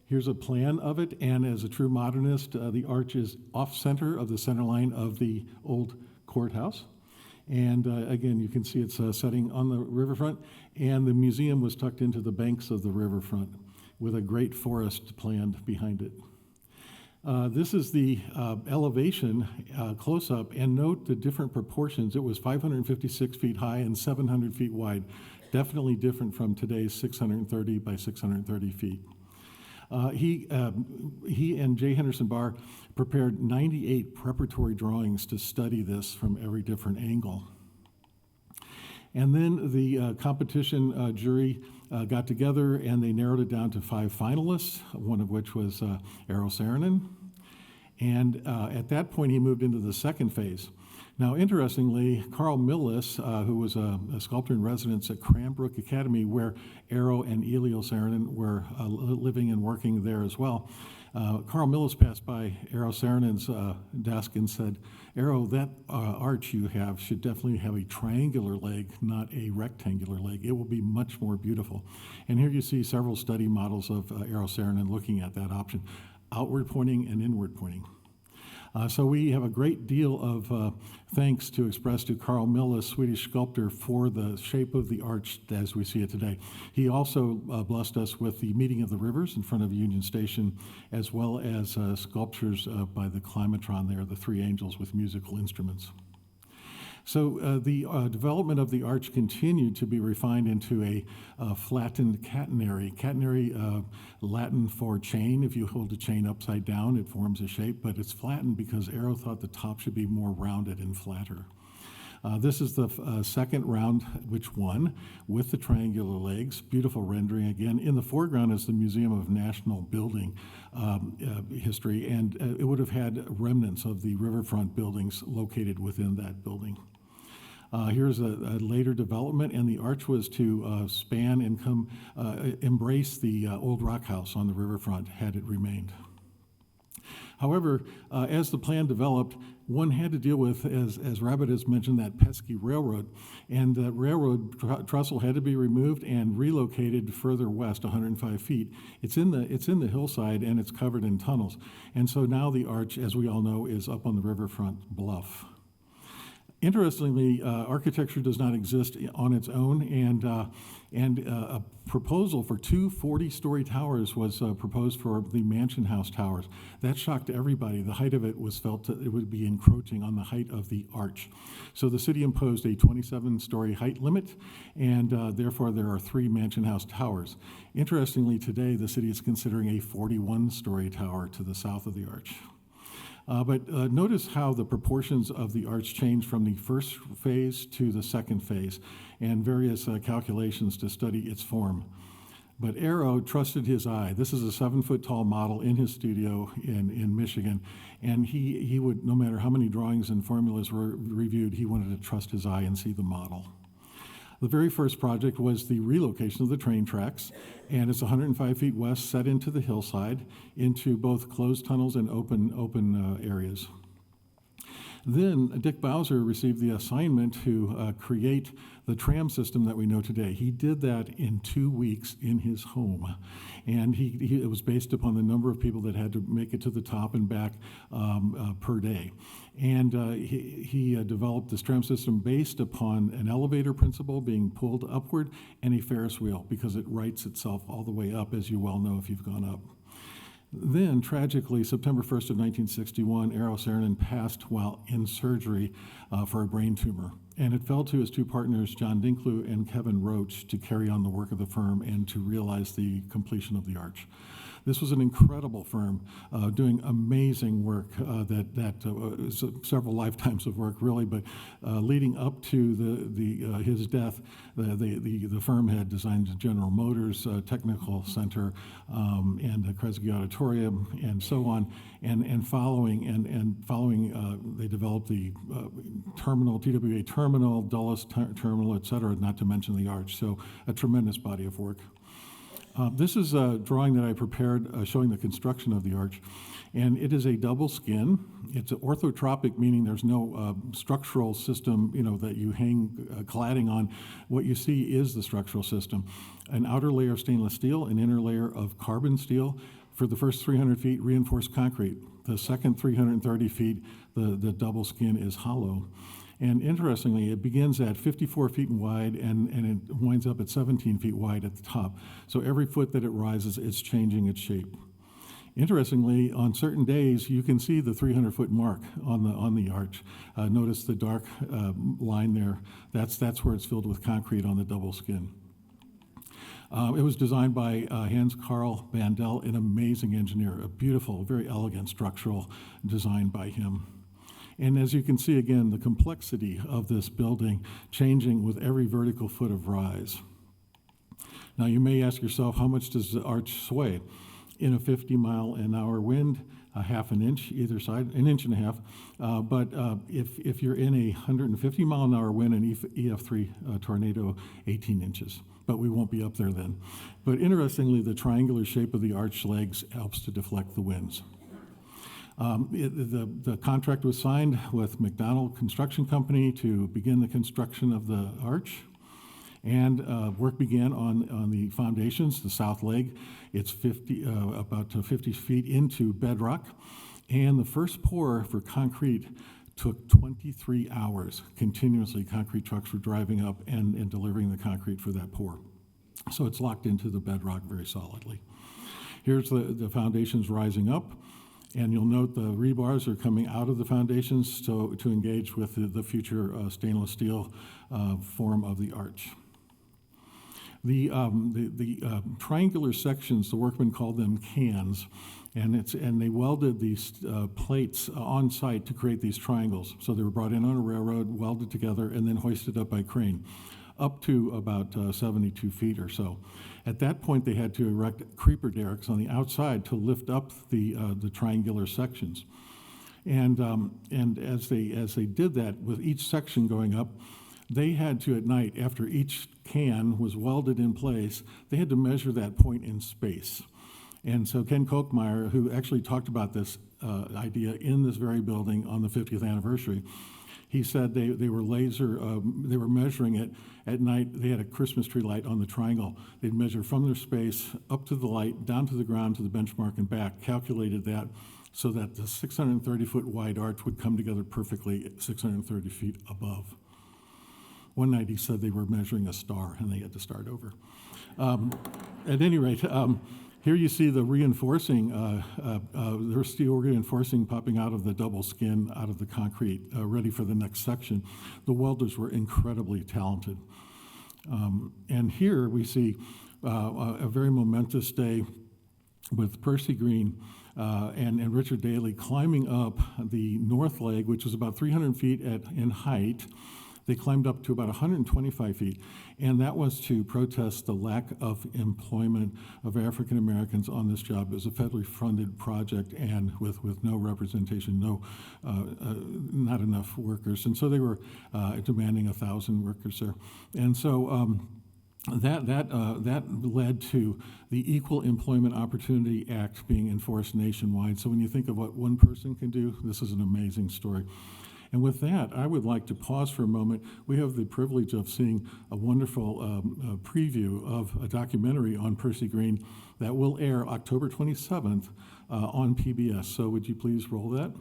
Here's a plan of it, and as a true modernist, the arch is off-center of the center line of the old courthouse. And again, you can see it's setting on the riverfront, and the museum was tucked into the banks of the riverfront with a great forest planned behind it. This is the elevation close-up, and note the different proportions. It was 556 feet high and 700 feet wide, definitely different from today's 630 by 630 feet. He and J. Henderson Barr prepared 98 preparatory drawings to study this from every different angle. And then the competition jury got together and they narrowed it down to 5 finalists, one of which was Eero Saarinen. And at that point, he moved into the second phase. Now, interestingly, Carl Millis, who was a sculptor in residence at Cranbrook Academy, where Eero and Elio Saarinen were living and working there as well, Carl Millis passed by Eero Saarinen's desk and said, "Eero, that arch you have should definitely have a triangular leg, not a rectangular leg. It will be much more beautiful." And here you see several study models of Eero Saarinen looking at that option, outward pointing and inward pointing. So we have a great deal of thanks to express to Carl Millis, Swedish sculptor, for the shape of the arch as we see it today. He also blessed us with the meeting of the rivers in front of Union Station, as well as sculptures by the Climatron there, the 3 angels with musical instruments. So the development of the arch continued to be refined into a flattened catenary. Catenary, Latin for chain. If you hold a chain upside down, it forms a shape, but it's flattened because Eero thought the top should be more rounded and flatter. This is the second round, which won, with the triangular legs. Beautiful rendering again. In the foreground is the Museum of National Building history, and it would have had remnants of the riverfront buildings located within that building. Here's a later development, and the arch was to span and embrace the old rock house on the riverfront had it remained. However, as the plan developed, one had to deal with, as Rabbit has mentioned, that pesky railroad. And that railroad trestle had to be removed and relocated further west, 105 feet. It's in the hillside, and it's covered in tunnels. And so now the arch, as we all know, is up on the riverfront bluff. Interestingly, architecture does not exist on its own, and a proposal for 2 40-story towers was proposed for the Mansion House towers. That shocked everybody. The height of it was felt it would be encroaching on the height of the arch. So the city imposed a 27-story height limit, and therefore there are 3 Mansion House towers. Interestingly, today the city is considering a 41-story tower to the south of the arch. But notice how the proportions of the arch change from the first phase to the second phase, and various calculations to study its form. But Eero trusted his eye. This is a 7-foot-tall model in his studio in Michigan, and he would, no matter how many drawings and formulas were reviewed, he wanted to trust his eye and see the model. The very first project was the relocation of the train tracks, and it's 105 feet west, set into the hillside, into both closed tunnels and open areas. Then Dick Bowser received the assignment to create the tram system that we know today. He did that in 2 weeks in his home, and it was based upon the number of people that had to make it to the top and back per day. And he developed this tram system based upon an elevator principle being pulled upward and a Ferris wheel, because it rights itself all the way up, as you well know if you've gone up. Then, tragically, September 1st of 1961, Eero Saarinen passed while in surgery for a brain tumor. And it fell to his 2 partners, John Dinklew and Kevin Roach, to carry on the work of the firm and to realize the completion of the arch. This was an incredible firm doing amazing work that several lifetimes of work, really, but leading up to his death, the firm had designed General Motors Technical Center and the Kresge Auditorium and so on, and following, they developed the terminal, TWA terminal, Dulles terminal, et cetera, not to mention the arch. So a tremendous body of work. This is a drawing that I prepared showing the construction of the arch, and it is a double skin. It's orthotropic, meaning there's no structural system, that you hang cladding on. What you see is the structural system: an outer layer of stainless steel, an inner layer of carbon steel, For the first 300 feet, reinforced concrete. The second 330 feet, the double skin is hollow. And interestingly, it begins at 54 feet wide and it winds up at 17 feet wide at the top. So every foot that it rises, it's changing its shape. Interestingly, on certain days, you can see the 300-foot mark on the arch. Notice the dark line there. That's where it's filled with concrete on the double skin. It was designed by Hans Carl Bandel, an amazing engineer, a beautiful, very elegant structural design by him. And as you can see again, the complexity of this building changing with every vertical foot of rise. Now you may ask yourself, how much does the arch sway? In a 50-mile-an-hour wind, a half an inch either side, an inch and a half. But if you're in a 150-mile-an-hour wind, an EF3 tornado, 18 inches. But we won't be up there then. But interestingly, the triangular shape of the arch legs helps to deflect the winds. The contract was signed with McDonald Construction Company to begin the construction of the arch. And work began on the foundations, the south leg. It's about 50 feet into bedrock. And the first pour for concrete took 23 hours. Continuously, concrete trucks were driving up and delivering the concrete for that pour. So it's locked into the bedrock very solidly. Here's the foundations rising up. And you'll note the rebars are coming out of the foundations to engage with the future stainless steel form of the arch. The triangular sections, the workmen called them cans, and they welded these plates on site to create these triangles. So they were brought in on a railroad, welded together, and then hoisted up by crane, up to about 72 feet or so. At that point, they had to erect creeper derricks on the outside to lift up the triangular sections. And as they did that, with each section going up, they had to, at night, after each can was welded in place, they had to measure that point in space. And so Ken Kochmeyer, who actually talked about this idea in this very building on the 50th anniversary, he said they were they were measuring it at night. They had a Christmas tree light on the triangle. They'd measure from their space up to the light, down to the ground, to the benchmark and back, calculated that so that the 630-foot wide arch would come together perfectly at 630 feet above. One night he said they were measuring a star and they had to start over. At any rate, here you see the reinforcing, the steel reinforcing popping out of the double skin, out of the concrete, ready for the next section. The welders were incredibly talented. And here we see a very momentous day with Percy Green and Richard Daley climbing up the north leg, which was about 300 feet in height. They climbed up to about 125 feet, and that was to protest the lack of employment of African Americans on this job. It was a federally funded project and with no representation, not enough workers. And so they were demanding 1,000 workers there. And so that led to the Equal Employment Opportunity Act being enforced nationwide. So when you think of what one person can do, this is an amazing story. And with that, I would like to pause for a moment. We have the privilege of seeing a wonderful preview of a documentary on Percy Green that will air October 27th on PBS. So would you please roll that?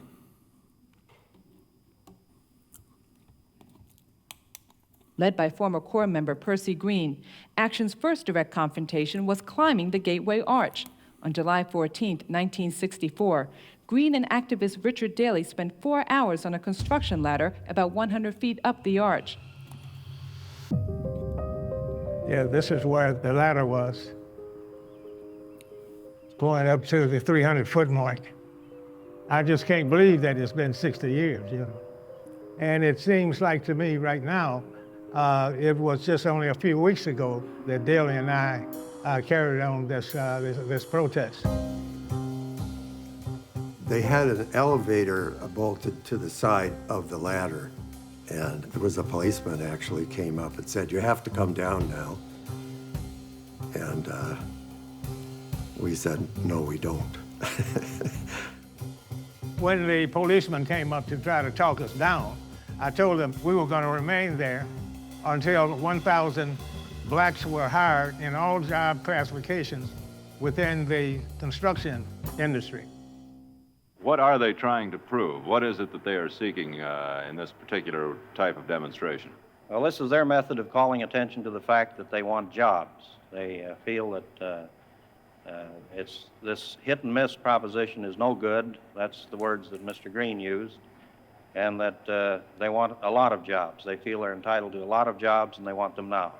Led by former Corps member Percy Green, Action's first direct confrontation was climbing the Gateway Arch. On July 14, 1964, Green and activist Richard Daley spent 4 hours on a construction ladder about 100 feet up the arch. Yeah, this is where the ladder was, going up to the 300-foot mark. I just can't believe that it's been 60 years, you know. And it seems like to me right now, it was just only a few weeks ago that Daley and I carried on this protest. They had an elevator bolted to the side of the ladder, and there was a policeman actually came up and said, "You have to come down now." And we said, "No, we don't." When the policeman came up to try to talk us down, I told them we were going to remain there until 1,000 blacks were hired in all job classifications within the construction industry. What are they trying to prove? What is it that they are seeking in this particular type of demonstration? Well, this is their method of calling attention to the fact that they want jobs. They feel that it's this hit and miss proposition is no good. That's the words that Mr. Green used. And that they want a lot of jobs. They feel they're entitled to a lot of jobs and they want them now.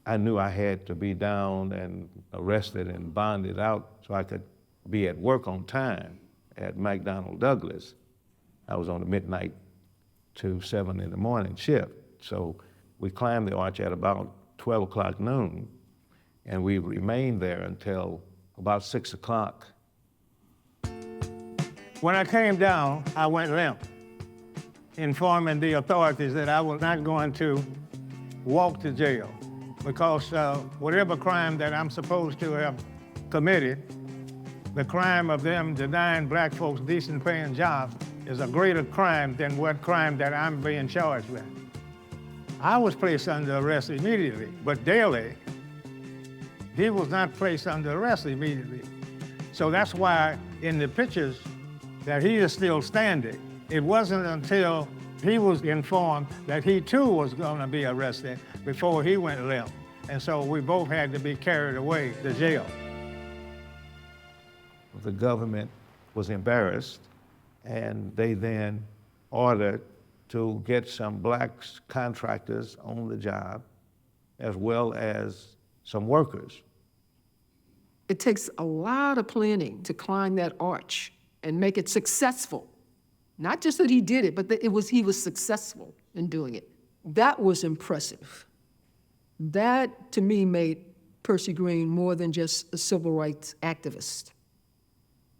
I knew I had to be down and arrested and bonded out so I could be at work on time at McDonnell Douglas. I was on the midnight to 7 in the morning shift. So we climbed the arch at about 12 o'clock noon, and we remained there until about 6 o'clock. When I came down, I went limp, informing the authorities that I was not going to walk to jail because whatever crime that I'm supposed to have committed, the crime of them denying black folks decent paying jobs is a greater crime than what crime that I'm being charged with. I was placed under arrest immediately, but Daley, he was not placed under arrest immediately. So that's why in the pictures that he is still standing. It wasn't until he was informed that he too was going to be arrested before he went limp. And so we both had to be carried away to jail. The government was embarrassed, and they then ordered to get some black contractors on the job, as well as some workers. It takes a lot of planning to climb that arch and make it successful. Not just that he did it, but that he was successful in doing it. That was impressive. That, to me, made Percy Green more than just a civil rights activist.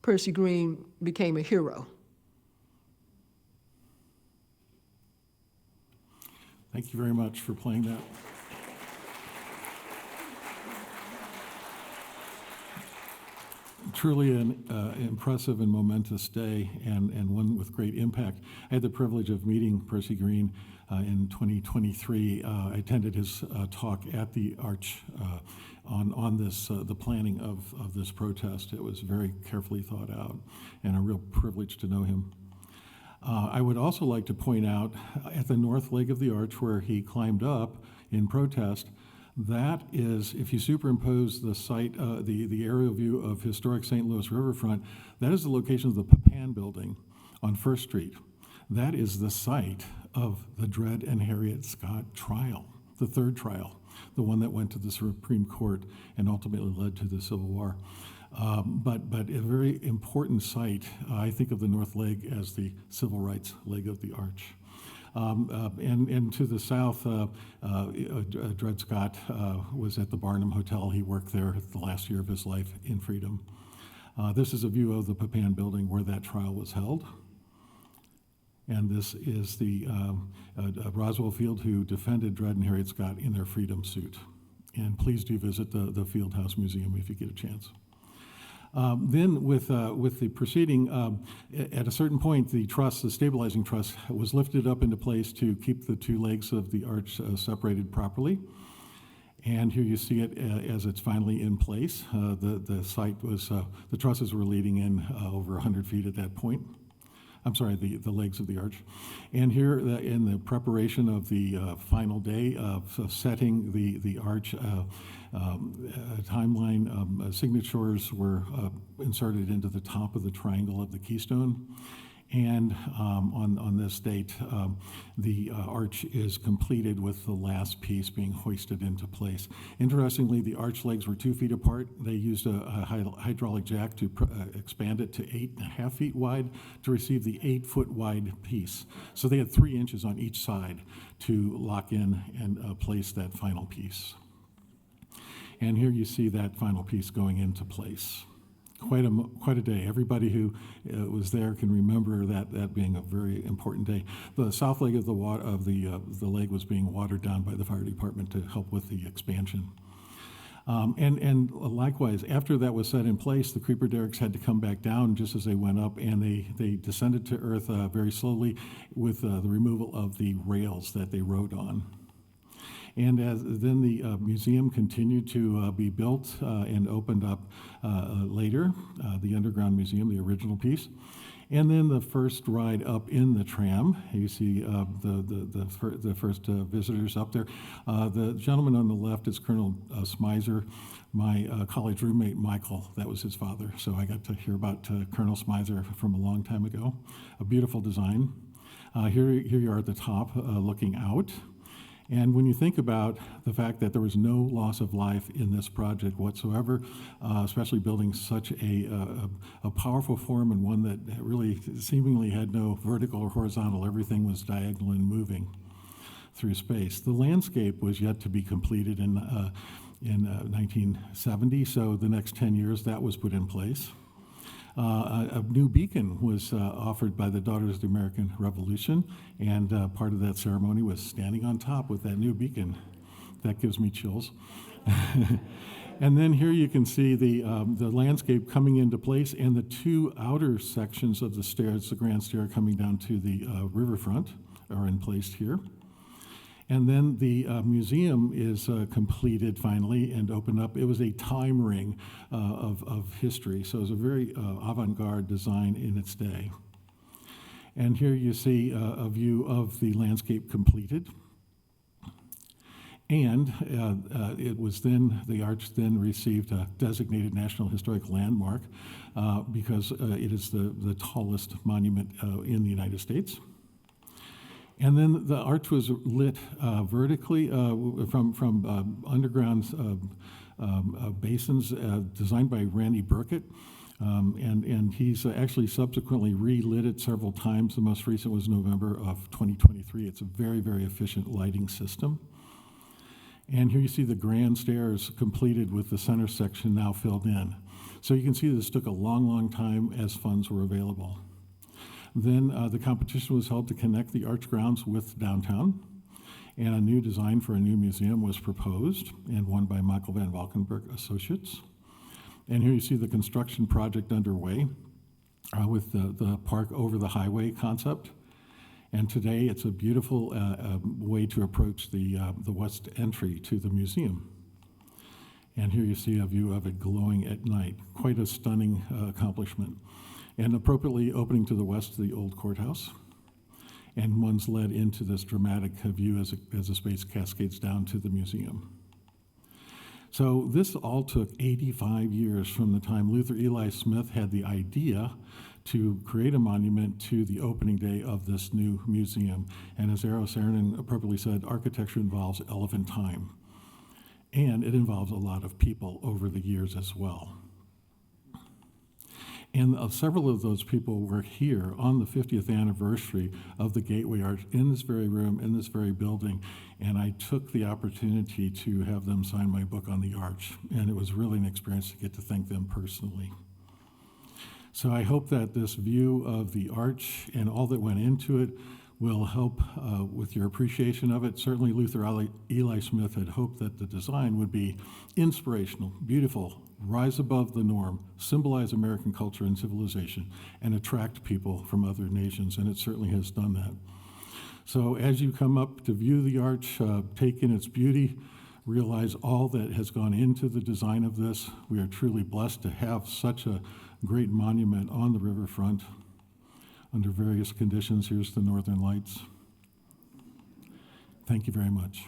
Percy Green became a hero. Thank you very much for playing that. Truly an impressive and momentous day, and one with great impact. I had the privilege of meeting Percy Green in 2023. I attended his talk at the Arch on this, the planning of this protest. It was very carefully thought out, and a real privilege to know him. I would also like to point out at the north leg of the arch where he climbed up in protest, that is, if you superimpose the site, the aerial view of historic St. Louis riverfront, that is the location of the Papan building on First Street. That is the site of the Dred and Harriet Scott trial, the third trial, the one that went to the Supreme Court and ultimately led to the Civil War. But a very important site. I think of the north leg as the civil rights leg of the arch. And to the south, Dred Scott was at the Barnum Hotel. He worked there the last year of his life in freedom. This is a view of the Papan building where that trial was held. And this is the Roswell Field who defended Dred and Harriet Scott in their freedom suit. And please do visit the Fieldhouse Museum if you get a chance. Then with the proceeding, at a certain point, the truss, the stabilizing truss, was lifted up into place to keep the two legs of the arch separated properly. And here you see it as it's finally in place. The site was, the trusses were leading in over 100 feet at that point. I'm sorry, the legs of the arch. And here in the preparation of the final day of setting the arch, timeline signatures were inserted into the top of the triangle of the keystone. And on this date, the arch is completed with the last piece being hoisted into place. Interestingly, the arch legs were 2 feet apart. They used a hydraulic jack to expand it to 8.5 feet wide to receive the 8-foot wide piece. So they had 3 inches on each side to lock in and place that final piece. And here you see that final piece going into place. Quite a day. Everybody who was there can remember that being a very important day. The south leg of the leg was being watered down by the fire department to help with the expansion. And likewise, after that was set in place, the creeper derricks had to come back down just as they went up, and they descended to earth very slowly with the removal of the rails that they rode on. And then the museum continued to be built and opened up later, the underground museum, the original piece. And then the first ride up in the tram, you see the first visitors up there. The gentleman on the left is Colonel Smizer, my college roommate, Michael. That was his father. So I got to hear about Colonel Smizer from a long time ago. A beautiful design. Here you are at the top looking out. And when you think about the fact that there was no loss of life in this project whatsoever, especially building such a powerful form and one that really seemingly had no vertical or horizontal, everything was diagonal and moving through space. The landscape was yet to be completed in 1970, so the next 10 years that was put in place. A new beacon was offered by the Daughters of the American Revolution, and part of that ceremony was standing on top with that new beacon. That gives me chills. And then here you can see the landscape coming into place and the two outer sections of the stairs, the grand stair coming down to the riverfront, are in place here. And then the museum is completed finally and opened up. It was a time ring of history, so it was a very avant-garde design in its day. And here you see a view of the landscape completed. And it was then, the arch then received a designated National Historic Landmark because it is the tallest monument in the United States. And then the arch was lit vertically from underground basins designed by Randy Burkett. And he's actually subsequently relit it several times. The most recent was November of 2023. It's a very, very efficient lighting system. And here you see the grand stairs completed with the center section now filled in. So you can see this took a long, long time as funds were available. Then the competition was held to connect the arch grounds with downtown, and a new design for a new museum was proposed and won by Michael Van Valkenburg Associates. And here you see the construction project underway with the park over the highway concept. And today it's a beautiful way to approach the west entry to the museum. And here you see a view of it glowing at night. Quite a stunning accomplishment. And appropriately opening to the west the old courthouse. And one's led into this dramatic view as the space cascades down to the museum. So this all took 85 years from the time Luther Eli Smith had the idea to create a monument to the opening day of this new museum. And as Eero Saarinen appropriately said, architecture involves elephant time. And it involves a lot of people over the years as well. And several of those people were here on the 50th anniversary of the Gateway Arch in this very room, in this very building. And I took the opportunity to have them sign my book on the arch. And it was really an experience to get to thank them personally. So I hope that this view of the arch and all that went into it will help with your appreciation of it. Certainly Luther Eli Smith had hoped that the design would be inspirational, beautiful, rise above the norm, symbolize American culture and civilization, and attract people from other nations, and it certainly has done that. So as you come up to view the arch, take in its beauty, realize all that has gone into the design of this. We are truly blessed to have such a great monument on the riverfront under various conditions. Here's the Northern Lights. Thank you very much.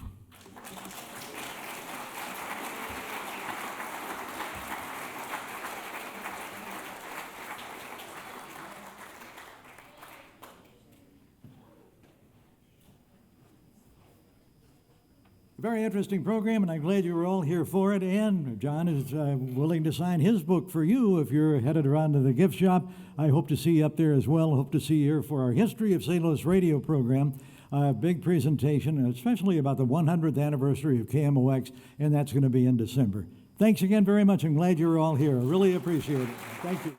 Very interesting program, and I'm glad you were all here for it. And John is willing to sign his book for you if you're headed around to the gift shop. I hope to see you up there as well. Hope to see you here for our History of St. Louis radio program. A big presentation, especially about the 100th anniversary of KMOX, and that's going to be in December. Thanks again very much. I'm glad you were all here. I really appreciate it. Thank you.